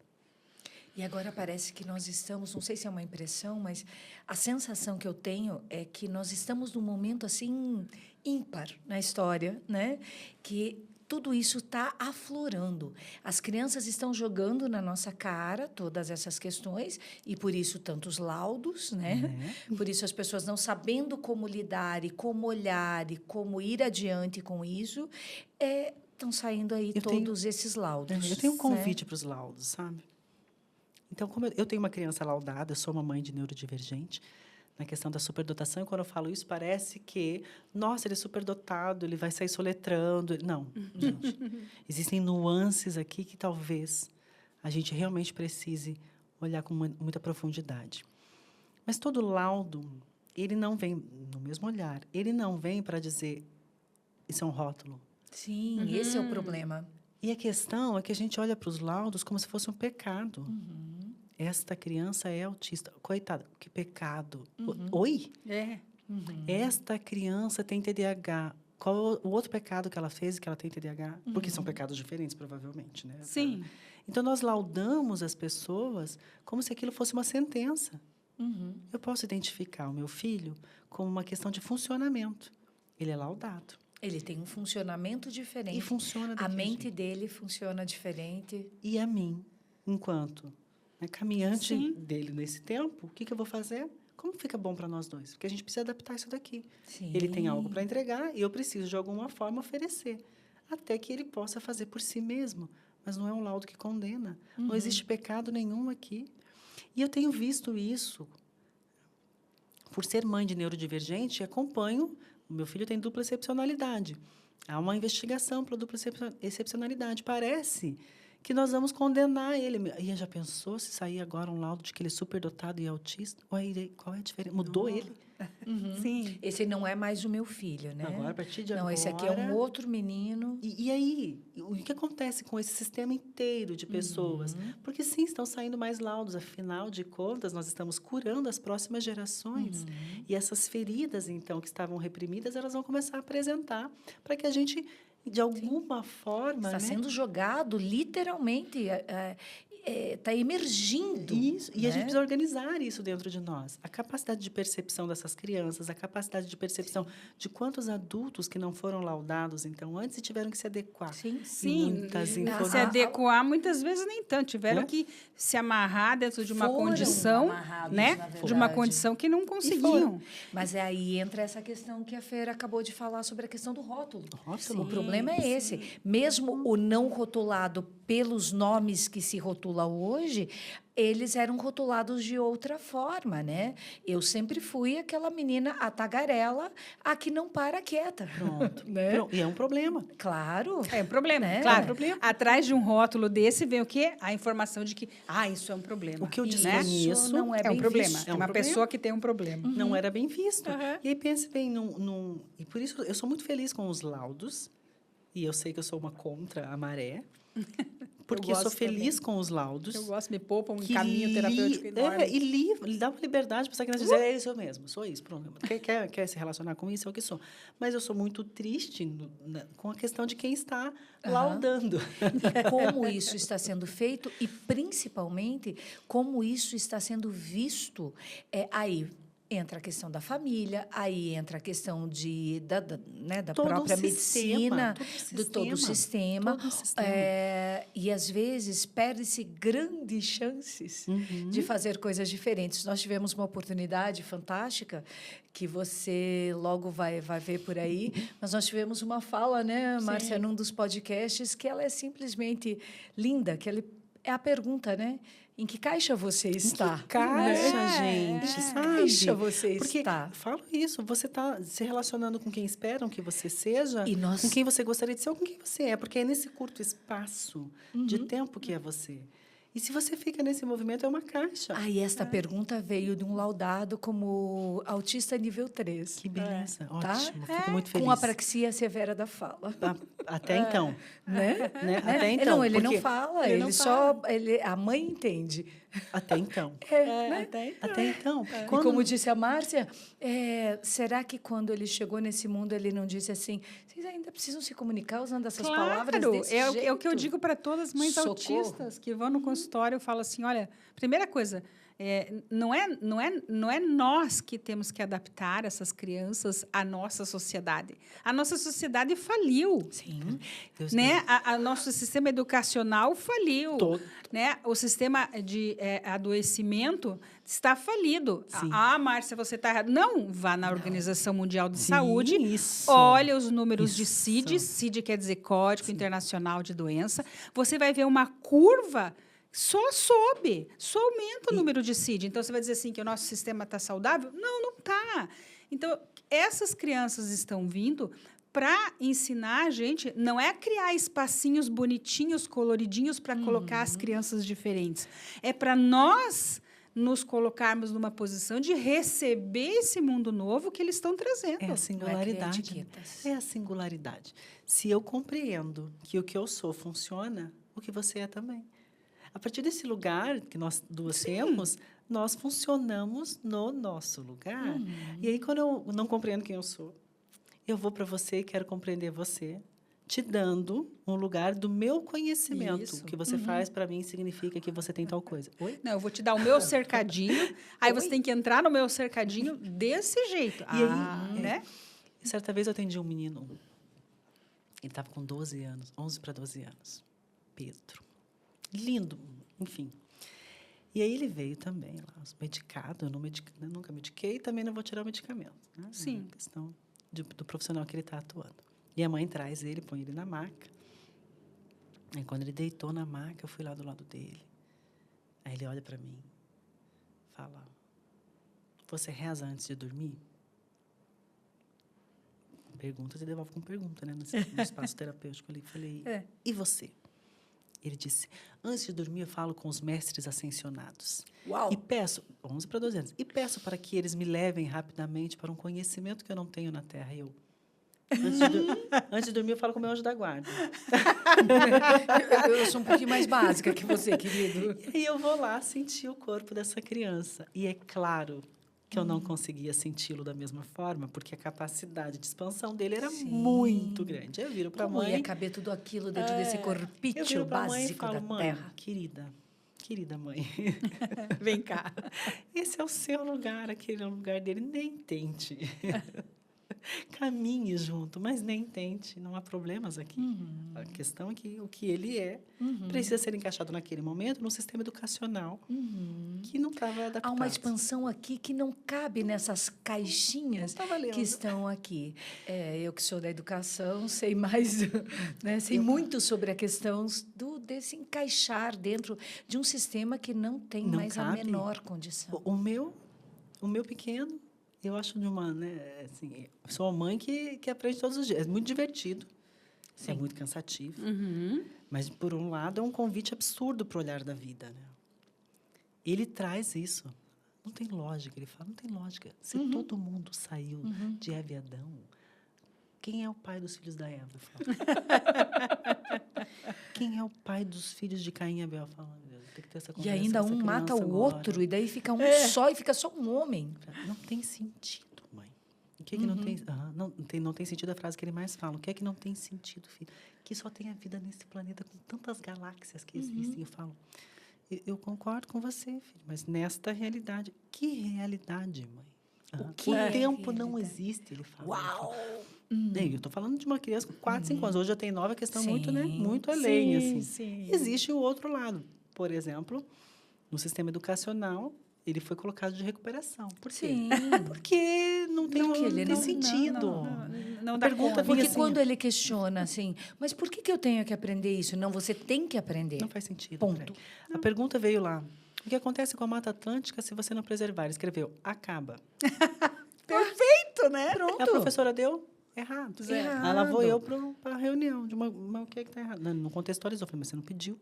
E agora parece que nós estamos, não sei se é uma impressão, mas a sensação que eu tenho é que nós estamos num momento assim ímpar na história, né? Que tudo isso está aflorando. As crianças estão jogando na nossa cara todas essas questões e por isso tantos laudos, né? Por isso as pessoas não sabendo como lidar e como olhar e como ir adiante com isso, estão saindo aí todos esses laudos. Eu tenho um convite para os laudos, sabe? Então, como eu tenho uma criança laudada, eu sou uma mãe de neurodivergente, na questão da superdotação, e quando eu falo isso, parece que, nossa, ele é superdotado, ele vai sair soletrando. Não, gente. Existem nuances aqui que talvez a gente realmente precise olhar com muita profundidade. Mas todo laudo, ele não vem no mesmo olhar, ele não vem para dizer isso é um rótulo. Sim, esse é o problema. E a questão é que a gente olha para os laudos como se fosse um pecado. Esta criança é autista. Coitada, que pecado. Oi? Esta criança tem TDAH. Qual o outro pecado que ela fez e que ela tem TDAH? Porque são pecados diferentes, provavelmente, né? Sim. Então, nós laudamos as pessoas como se aquilo fosse uma sentença. Eu posso identificar o meu filho como uma questão de funcionamento. Ele é laudado. Ele tem um funcionamento diferente. E funciona A daquele mente jeito. dele funciona diferente. E a mim, enquanto caminhante Sim. dele nesse tempo, o que eu vou fazer? Como fica bom para nós dois? Porque a gente precisa adaptar isso daqui. Sim. Ele tem algo para entregar e eu preciso, de alguma forma, oferecer. Até que ele possa fazer por si mesmo. Mas não é um laudo que condena. Não existe pecado nenhum aqui. E eu tenho visto isso. Por ser mãe de neurodivergente, acompanho. O meu filho tem dupla excepcionalidade. Há uma investigação para dupla excepcionalidade. Parece que nós vamos condenar ele. E já pensou se sair agora um laudo de que ele é superdotado e autista? Ué, qual é a diferença? Mudou ele? Sim. Esse não é mais o meu filho, né? Agora, a partir de Não, agora... esse aqui é um outro menino. E aí, o que acontece com esse sistema inteiro de pessoas? Porque, sim, estão saindo mais laudos. Afinal de contas, nós estamos curando as próximas gerações. E essas feridas, então, que estavam reprimidas, elas vão começar a apresentar para que a gente, de alguma forma... Está né? sendo jogado, literalmente, está emergindo. Isso, e a gente né? precisa organizar isso dentro de nós. A capacidade de percepção dessas crianças, a capacidade de percepção de quantos adultos que não foram laudados, então, antes e tiveram que se adequar. Sim. Sim, Muitas se informações. adequar muitas vezes nem tanto, tiveram Né? que se amarrar dentro de uma Foram condição, amarrados, né? na De uma verdade. condição que não foram. conseguiam. Mas aí entra essa questão que a Feira acabou de falar sobre a questão do rótulo. Rótulo. O problema é esse. Mesmo o não rotulado pelos nomes que se rotula hoje, eles eram rotulados de outra forma, né? Eu sempre fui aquela menina, a tagarela, a que não para quieta. Pronto. Né? Pronto. E é um problema. Claro. É um problema, Né? claro. É um problema. Atrás de um rótulo desse vem o quê? A informação de que, isso é um problema. O que eu Né? desconheço Isso não é É um bem problema. visto. É É um uma problema. pessoa que tem um problema. Não era bem visto. Aham. E aí pense bem E por isso eu sou muito feliz com os laudos. E eu sei que eu sou uma contra a maré. Porque eu sou gosto feliz com os laudos. Eu gosto, me poupa um que caminho terapêutico enorme. e dá uma liberdade para essa criança dizer, é isso eu mesmo, sou isso, pronto. Quer se relacionar com isso, é o que sou. Mas eu sou muito triste com a questão de quem está laudando. E como isso está sendo feito e, principalmente, como isso está sendo visto. Aí entra a questão da família, aí entra a questão da Todo própria o sistema, medicina, de todo o sistema. Todo o sistema. E, às vezes, perde-se grandes chances de fazer coisas diferentes. Nós tivemos uma oportunidade fantástica, que você logo vai ver por aí, mas nós tivemos uma fala, né, Márcia, num dos podcasts, que ela é simplesmente linda, que é a pergunta, né? Em que caixa você está? Caixa, gente, Que sabe? caixa você Porque, está? falo isso, você está se relacionando com quem esperam que você seja, E nós- com quem você gostaria de ser ou com quem você é, porque é nesse curto espaço de tempo que é você. E se você fica nesse movimento, é uma caixa. Aí esta pergunta veio de um laudado como autista nível 3. Que beleza, Tá? ótimo, fico muito feliz. Com apraxia severa da fala. Até então. Né? Até então. Ele não porque- fala, ele não a mãe entende. Até então. Até então. E como disse a Márcia, será que quando ele chegou nesse mundo, ele não disse assim, vocês ainda precisam se comunicar usando essas palavras desse é jeito? o que eu digo para todas as mães Socorro. autistas que vão no consultório. Eu falo assim, olha, primeira coisa, não é nós que temos que adaptar essas crianças à nossa sociedade. A nossa sociedade faliu. Sim. Deus Né? Nosso sistema educacional faliu. Todo. Né? O sistema de adoecimento está falido. Sim. Márcia, você está errada. Não, vá na Organização Mundial de Saúde, isso. olha os números de Isso. CID, CID quer dizer Código Internacional de Doença, você vai ver uma curva só sobe, só aumenta o número de CID. Então, você vai dizer assim que o nosso sistema está saudável? Não, não está. Então, essas crianças estão vindo para ensinar a gente, não é criar espacinhos bonitinhos, coloridinhos para colocar as crianças diferentes. É para nós nos colocarmos numa posição de receber esse mundo novo que eles estão trazendo. É a singularidade. etiquetas. É a singularidade. Se eu compreendo que o que eu sou funciona, o que você é também. A partir desse lugar que nós duas temos, nós funcionamos no nosso lugar. E aí, quando eu não compreendo quem eu sou, eu vou para você e quero compreender você. te dando um lugar do meu conhecimento. Isso. O que você faz para mim significa que você tem tal coisa. Oi? Não, eu vou te dar o meu cercadinho, aí você tem que entrar no meu cercadinho desse jeito. aí, né? E certa vez eu atendi um menino, ele estava com 12 anos, 11 para 12 anos, Pedro. Lindo, enfim. E aí ele veio também, lá, medicado, eu nunca mediquei e também não vou tirar o medicamento. Né? Sim. É uma questão do profissional que ele está atuando. E a mãe traz ele, põe ele na maca. Aí quando ele deitou na maca, eu fui lá do lado dele. Aí ele olha para mim, fala, você reza antes de dormir? Perguntas e devolve com pergunta, né? No espaço terapêutico ali. Falei, e você? Ele disse, antes de dormir eu falo com os mestres ascensionados. Uau! E peço, 11 para 12 anos, e peço para que eles me levem rapidamente para um conhecimento que eu não tenho na Terra. E eu, antes de dormir eu falo com o meu anjo da guarda. Eu sou um pouquinho mais básica que você, querido. E eu vou lá sentir o corpo dessa criança. E é claro que eu não conseguia senti-lo da mesma forma, porque a capacidade de expansão dele era muito grande. Eu viro para a Como mãe... ia caber tudo aquilo dentro desse eu corpício viro para a mãe e básico falo, da mãe, Terra? querida mãe, Vem cá. esse é o seu lugar, aquele é o lugar dele, nem tente. Caminhe junto, mas nem tente, não há problemas aqui. A questão é que o que ele é precisa ser encaixado naquele momento no sistema educacional que não estava adaptado. Há uma expansão aqui que não cabe nessas caixinhas que estão aqui. Eu que sou da educação, sei mais, né, sei muito sobre a questão desse encaixar dentro de um sistema que não tem Não mais cabe. a menor condição. O meu pequeno, eu acho de uma, né, assim, sou uma mãe que aprende todos os dias. É muito divertido, é muito cansativo, mas, por um lado, é um convite absurdo para o olhar da vida. Né? Ele traz isso. Não tem lógica, ele fala, não tem lógica. Se todo mundo saiu de Eva e Adão, quem é o pai dos filhos da Eva? Eu falo. Quem é o pai dos filhos de Caim e Abel? Eu falo, tem que ter essa E conversa ainda com essa um mata o criança outro, agora. e daí fica um só, e fica só um homem. Não tem sentido, mãe. O que é que não tem... não tem sentido a frase que ele mais fala. O que é que não tem sentido, filho? Que só tem a vida nesse planeta com tantas galáxias que existem. Eu falo, eu concordo com você, filho, mas nesta realidade... Que realidade, mãe? O tempo não existe, ele fala. Uau! Eu estou falando de uma criança com 4, 5 anos. Hoje já tem 9, a questão muito, né, Sim. muito além. Sim, Assim. sim. Existe o outro lado. Por exemplo, no sistema educacional, ele foi colocado de recuperação. Por quê? Sim. Porque não tem, Porque ele não- sentido. Não A dá pergunta conta. vinha Porque assim, quando ele questiona assim, mas por que eu tenho que aprender isso? Não, você tem que aprender. Não faz sentido. Ponto. pra ele. A pergunta veio lá. O que acontece com a Mata Atlântica se você não preservar? Ele escreveu, acaba. Perfeito, né? Pronto. A professora deu errado. Errado. Aí lá vou eu para a reunião. Mas o que é que está errado? Não contextualizou. Eu falei, mas você não pediu.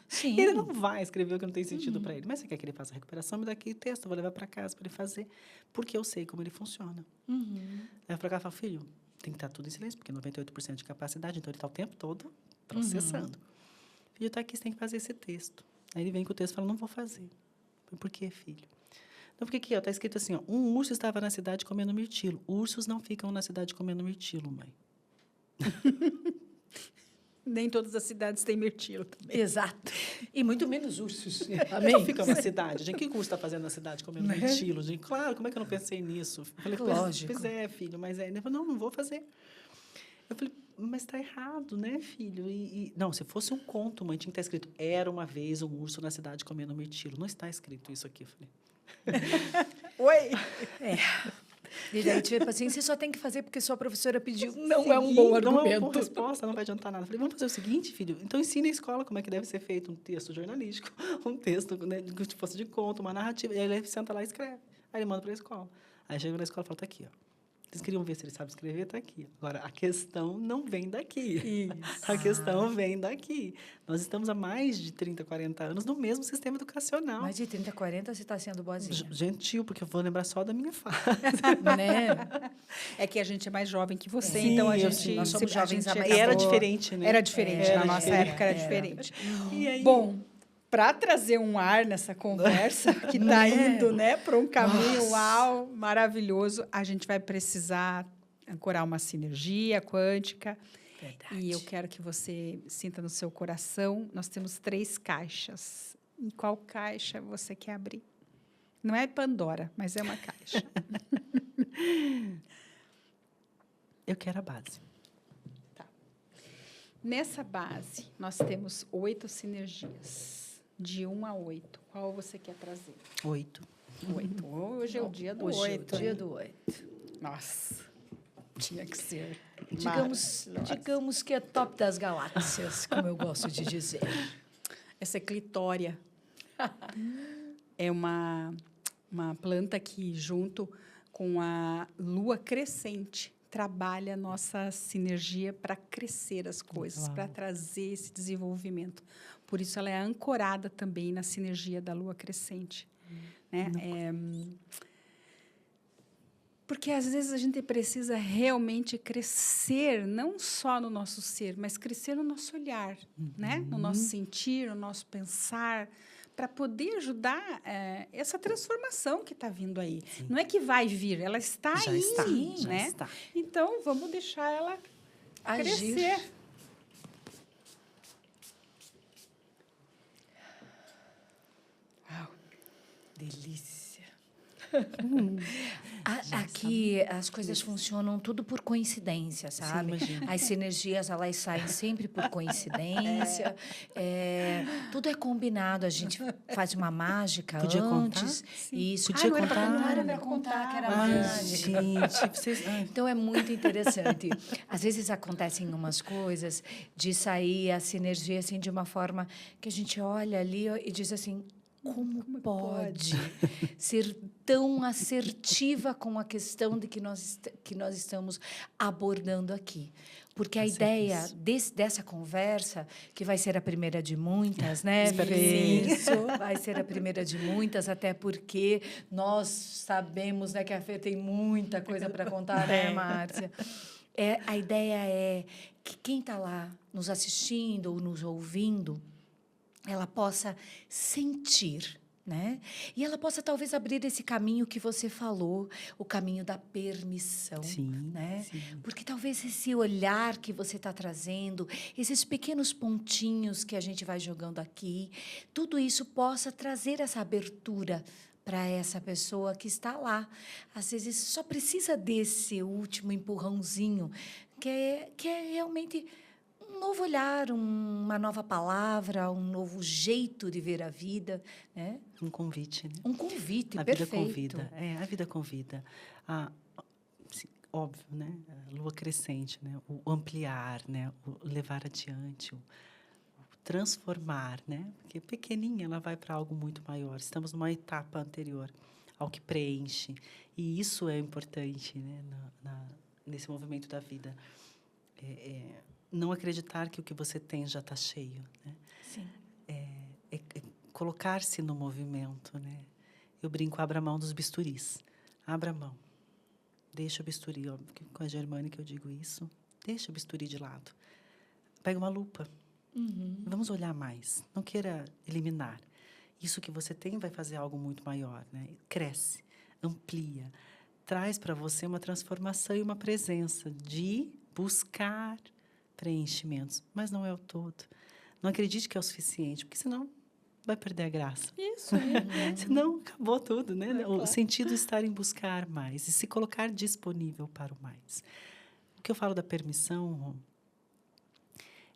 Sim. Ele não vai escrever o que não tem sentido para ele. Mas você quer que ele faça a recuperação? Me dá aqui o texto, eu vou levar para casa para ele fazer. Porque eu sei como ele funciona. Aí eu falei, filho, tem que estar tudo em silêncio, porque 98% de capacidade, então ele está o tempo todo processando. Filho, está aqui, você tem que fazer esse texto. Aí ele vem com o texto e fala, não vou fazer. Eu falei, por quê, filho? Então, porque aqui está escrito assim, ó, um urso estava na cidade comendo mirtilo. Ursos não ficam na cidade comendo mirtilo, mãe. Nem todas as cidades têm mirtilo também. Exato. E muito menos ursos. Não ficam na cidade. Gente, o que o urso está fazendo na cidade comendo mirtilo? Gente, claro, como é que eu não pensei nisso? Eu falei, Lógico. Pois é, filho, mas é. Ele falou, não vou fazer. Eu falei, mas está errado, né, filho? Não, se fosse um conto, mãe, tinha que estar escrito, era uma vez um urso na cidade comendo mirtilo. Não está escrito isso aqui, eu falei. Oi! E daí, tipo assim, você só tem que fazer porque sua professora pediu. Não Sim, é um bom Não é uma argumento. boa resposta, não vai adiantar nada. Eu falei, vamos fazer o seguinte, filho, então ensina a escola como é que deve ser feito um texto jornalístico, um texto, né, que fosse de conto, uma narrativa. E aí ele senta lá e escreve. Aí ele manda para a escola. Aí chega na escola e fala, está aqui, ó. Vocês queriam ver se ele sabe escrever? Está aqui. Agora, a questão não vem daqui. Isso. A questão vem daqui. Nós estamos há mais de 30, 40 anos no mesmo sistema educacional. Mais de 30, 40 você está sendo boazinha. Gentil, porque eu vou lembrar só da minha fase. Né? É que a gente é mais jovem que você, Sim, então a eu gente... sim. Nós somos jovens há mais E era acabou. diferente, né? Era diferente, Era na nossa diferente. época era Era. diferente. E aí, Bom, para trazer um ar nessa conversa, que está indo, né, para um caminho, uau, maravilhoso, a gente vai precisar ancorar uma sinergia quântica. Verdade. E eu quero que você sinta no seu coração, nós temos 3 caixas. Em qual caixa você quer abrir? Não é Pandora, mas é uma caixa. Eu quero a base. Nessa base, nós temos 8 sinergias, de 1 a 8. Qual você quer trazer? 8. 8. Hoje é o dia do Hoje 8. é o dia do 8. Nossa, tinha que ser. Digamos que é top das galáxias, como eu gosto de dizer. Essa é clitória. É uma planta que, junto com a lua crescente, trabalha a nossa sinergia para crescer as coisas, para trazer esse desenvolvimento. Por isso, ela é ancorada também na sinergia da lua crescente. Né? Porque, às vezes, a gente precisa realmente crescer, não só no nosso ser, mas crescer no nosso olhar, né? No nosso sentir, no nosso pensar, para poder ajudar essa transformação que está vindo aí. Sim. Não é que vai vir, ela está já aí, está, né? Já está. Então, vamos deixar ela agir. Crescer. Uau, delícia. Aqui as coisas funcionam tudo por coincidência, sabe? Sim, as sinergias, elas saem sempre por coincidência. Tudo é combinado. A gente faz uma mágica Podia antes. Contar? Isso. Podia não contar? Não era para contar, que era Ai, mágica. gente, vocês... Então, é muito interessante. Às vezes acontecem umas coisas de sair a sinergia assim, de uma forma que a gente olha ali e diz assim, como pode ser tão assertiva com a questão de que nós estamos abordando aqui? Porque a ideia dessa conversa, que vai ser a primeira de muitas, né? Espero que sim. Isso, vai ser a primeira de muitas, até porque nós sabemos, né, que a Fê tem muita coisa para contar, né, Márcia? A ideia é que quem está lá nos assistindo ou nos ouvindo, ela possa sentir, né? E ela possa talvez abrir esse caminho que você falou, o caminho da permissão, né? Sim. Porque talvez esse olhar que você está trazendo, esses pequenos pontinhos que a gente vai jogando aqui, tudo isso possa trazer essa abertura para essa pessoa que está lá. Às vezes só precisa desse último empurrãozinho, que é realmente um novo olhar, uma nova palavra, um novo jeito de ver a vida, né? Um convite, né? Um convite, a perfeito. Vida convida. A vida convida. Sim, óbvio, né? A lua crescente, né? O ampliar, né? O levar adiante, o transformar, né? Porque pequenininha, ela vai para algo muito maior. Estamos numa etapa anterior ao que preenche. E isso é importante, né? Nesse movimento da vida. Não acreditar que o que você tem já está cheio, né? Sim. Colocar-se no movimento, né? Eu brinco, abra a mão dos bisturis. Abra a mão. Deixa o bisturi, ó, com a Germânica eu digo isso. Deixa o bisturi de lado. Pega uma lupa. Vamos olhar mais. Não queira eliminar. Isso que você tem vai fazer algo muito maior, né? Cresce, amplia. Traz para você uma transformação e uma presença de buscar preenchimentos, mas não é o todo. Não acredite que é o suficiente, porque senão vai perder a graça. Isso. Senão acabou tudo, né? O sentido estar em buscar mais e se colocar disponível para o mais. O que eu falo da permissão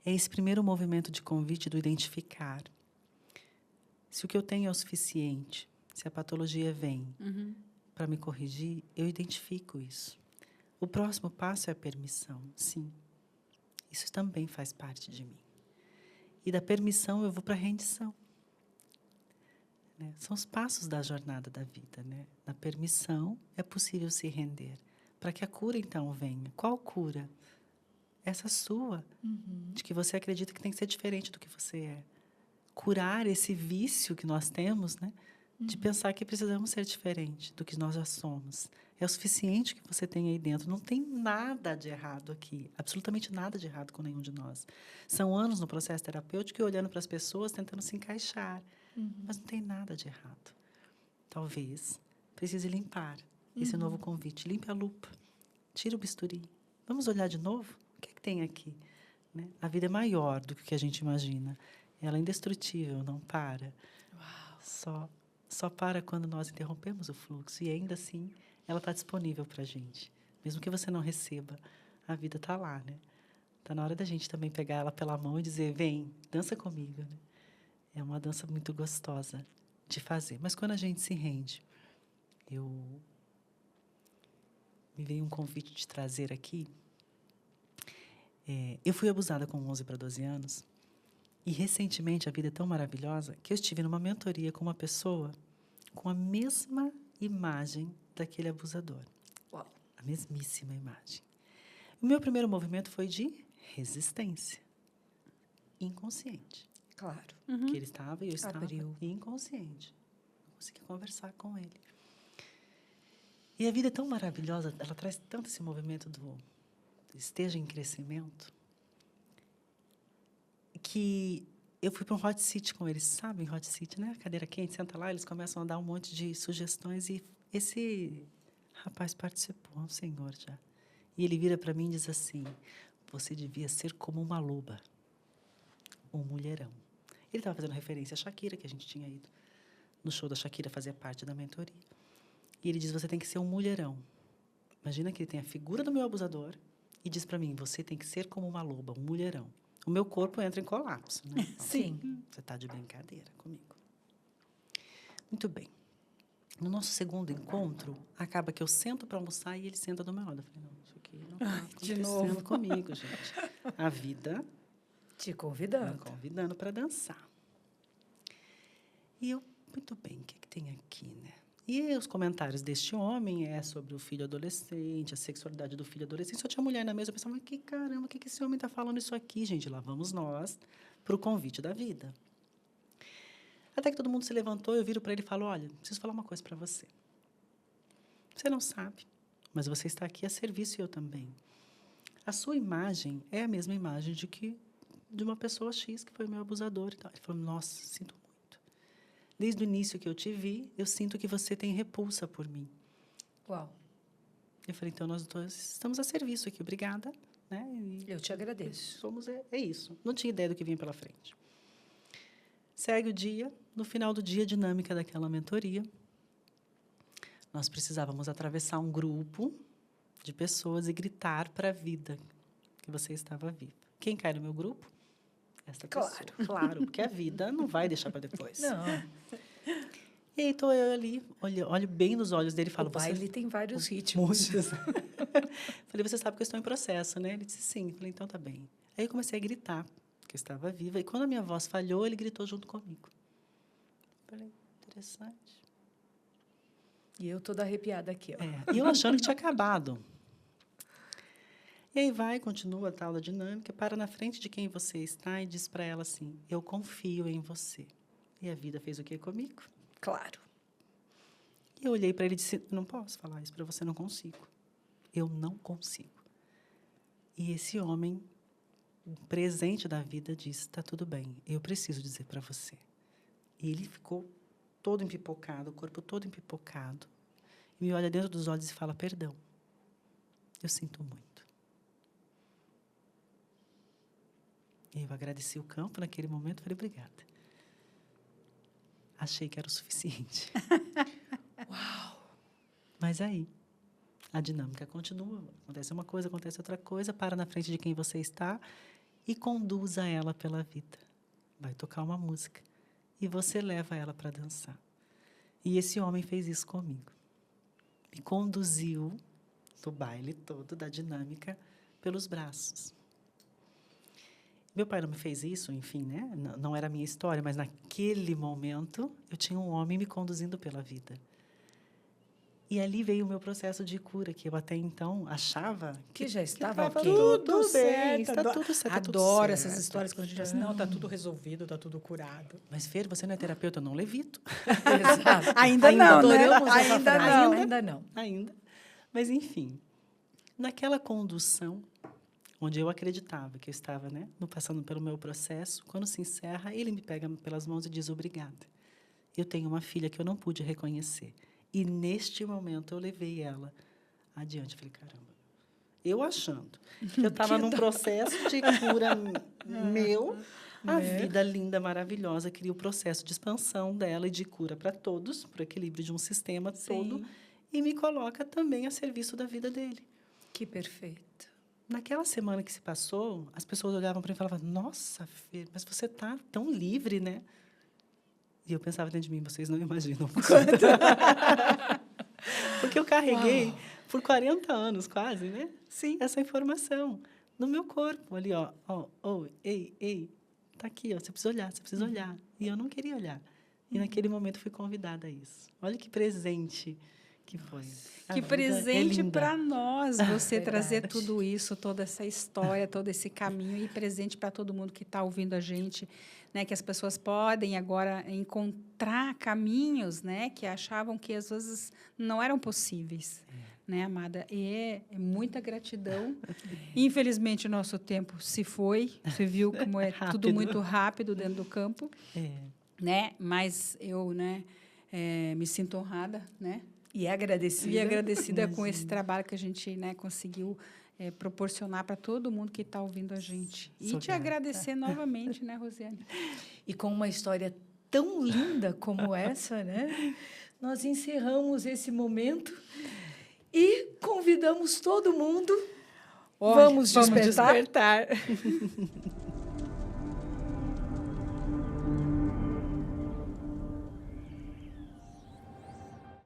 é esse primeiro movimento de convite do identificar. Se o que eu tenho é o suficiente, se a patologia vem para me corrigir, eu identifico isso. O próximo passo é a permissão, sim. Isso também faz parte de mim. E da permissão eu vou para a rendição. Né? São os passos da jornada da vida. Né? Na permissão é possível se render. Para que a cura, então, venha. Qual cura? Essa sua. De que você acredita que tem que ser diferente do que você é. Curar esse vício que nós temos, né? De pensar que precisamos ser diferente do que nós já somos. É o suficiente que você tem aí dentro. Não tem nada de errado aqui. Absolutamente nada de errado com nenhum de nós. São anos no processo terapêutico e olhando para as pessoas, tentando se encaixar. Mas não tem nada de errado. Talvez precise limpar esse novo convite. Limpe a lupa. Tira o bisturi. Vamos olhar de novo? O que é que tem aqui? né? A vida é maior do que o que a gente imagina. Ela é indestrutível, não para. Só para quando nós interrompemos o fluxo. E ainda assim, ela está disponível para a gente. Mesmo que você não receba, a vida está lá, né? Está na hora da gente também pegar ela pela mão e dizer, vem, dança comigo, né? É uma dança muito gostosa de fazer. Mas quando a gente se rende, me veio um convite de trazer aqui. Eu fui abusada com 11 para 12 anos. E, recentemente, a vida é tão maravilhosa que eu estive numa mentoria com uma pessoa com a mesma imagem daquele abusador. Uau. A mesmíssima imagem. O meu primeiro movimento foi de resistência. Inconsciente. Claro. Que ele estava e eu estava Abriu. inconsciente. Não consegui conversar com ele. E a vida é tão maravilhosa, ela traz tanto esse movimento do esteja em crescimento, que eu fui para um hot seat com eles, sabem, hot seat, né? Cadeira quente, senta lá, eles começam a dar um monte de sugestões e esse rapaz participou, um senhor já. E ele vira para mim e diz assim, você devia ser como uma loba, um mulherão. Ele estava fazendo referência à Shakira, que a gente tinha ido no show da Shakira, fazia parte da mentoria. E ele diz, você tem que ser um mulherão. Imagina que ele tem a figura do meu abusador e diz para mim, você tem que ser como uma loba, um mulherão. O meu corpo entra em colapso, né? Sim. Você está de brincadeira comigo. Muito bem. No nosso segundo encontro, acaba que eu sento para almoçar e ele senta do meu lado. Eu falei, não, isso aqui não está acontecendo comigo, gente. A vida Te me convidando. convidando para dançar. E eu, muito bem, o que tem aqui, né? E os comentários deste homem sobre o filho adolescente, a sexualidade do filho adolescente. Só tinha mulher na mesa. Eu pensava, mas que caramba, o que esse homem está falando isso aqui, gente? Lá vamos nós para o convite da vida. Até que todo mundo se levantou, eu viro para ele e falo, olha, preciso falar uma coisa para você. Você não sabe, mas você está aqui a serviço e eu também. A sua imagem é a mesma imagem de uma pessoa X que foi meu abusador. E tal. Ele falou, nossa, sinto muito. Desde o início que eu te vi, eu sinto que você tem repulsa por mim. Uau. Eu falei, então nós dois estamos a serviço aqui, obrigada. Né? E Eu te agradeço. é isso. Não tinha ideia do que vinha pela frente. Segue o dia, no final do dia, a dinâmica daquela mentoria. Nós precisávamos atravessar um grupo de pessoas e gritar para a vida que você estava viva. Quem cai no meu grupo? Essa pessoa. Claro, porque a vida não vai deixar para depois. Não. E aí estou eu ali, olho bem nos olhos dele e falo... O baile tem vários ritmos. Muitos. Falei, você sabe que eu estou em processo, né? Ele disse, sim. Falei, então tá bem. Aí eu comecei a gritar, que eu estava viva. E quando a minha voz falhou, ele gritou junto comigo. Falei, interessante. E eu toda arrepiada aqui, ó. E eu achando que tinha acabado. E aí continua a tal da dinâmica, para na frente de quem você está e diz para ela assim, eu confio em você. E a vida fez o quê comigo? Claro. E eu olhei para ele e disse, não posso falar isso para você, não consigo. Eu não consigo. E esse homem, presente da vida, disse, está tudo bem, eu preciso dizer para você. E ele ficou todo empipocado, o corpo todo empipocado. E me olha dentro dos olhos e fala, perdão, eu sinto muito. E eu agradeci o campo naquele momento, falei, obrigada. Achei que era o suficiente. Uau! Mas aí, a dinâmica continua. Acontece uma coisa, acontece outra coisa, para na frente de quem você está e conduza ela pela vida. Vai tocar uma música e você leva ela para dançar. E esse homem fez isso comigo. Me conduziu do baile todo, da dinâmica, pelos braços. Meu pai não me fez isso, enfim, né? Não era a minha história, mas naquele momento eu tinha um homem me conduzindo pela vida. E ali veio o meu processo de cura, que eu até então achava que já estava estava ok. tudo Tudo bem, certo. está tudo certo. tá tudo Adoro certo. essas histórias quando a gente diz assim, não, está tudo resolvido, está tudo curado. Mas, Fer, você não é terapeuta, eu não levito. Exato. Ainda não, né? adoramos essa Ainda frase. não. Ainda não. Ainda. Mas, enfim, naquela condução, onde eu acreditava que eu estava, né, passando pelo meu processo, quando se encerra, ele me pega pelas mãos e diz, obrigada. Eu tenho uma filha que eu não pude reconhecer. E, neste momento, eu levei ela adiante. Falei, caramba, Eu achando que eu estava num processo de cura meu, a vida linda, maravilhosa, cria o processo de expansão dela e de cura para todos, para o equilíbrio de um sistema todo, e me coloca também a serviço da vida dele. Que perfeito. Naquela semana que se passou, as pessoas olhavam para mim e falavam, nossa, Fê, mas você está tão livre, né? E eu pensava dentro de mim, vocês não imaginam o quanto. Porque eu carreguei por 40 anos, quase, né? Sim. Essa informação no meu corpo, ali, ó, ei, tá aqui, ó, você precisa olhar, você precisa olhar. E eu não queria olhar. E naquele momento fui convidada a isso. Olha que presente que foi. Que presente para nós você trazer tudo isso, toda essa história, todo esse caminho e presente para todo mundo que está ouvindo a gente, né? Que as pessoas podem agora encontrar caminhos, né? Que achavam que às vezes não eram possíveis, né, amada? E é muita gratidão. Infelizmente o nosso tempo se foi. Você viu como é tudo muito rápido dentro do campo, né? Mas eu, né? Me sinto honrada, né? E agradecida. E agradecida com esse trabalho que a gente, né, conseguiu proporcionar para todo mundo que está ouvindo a gente. E te agradecer novamente, né, Rosiane? E com uma história tão linda como essa, né? Nós encerramos esse momento e convidamos todo mundo. Vamos despertar.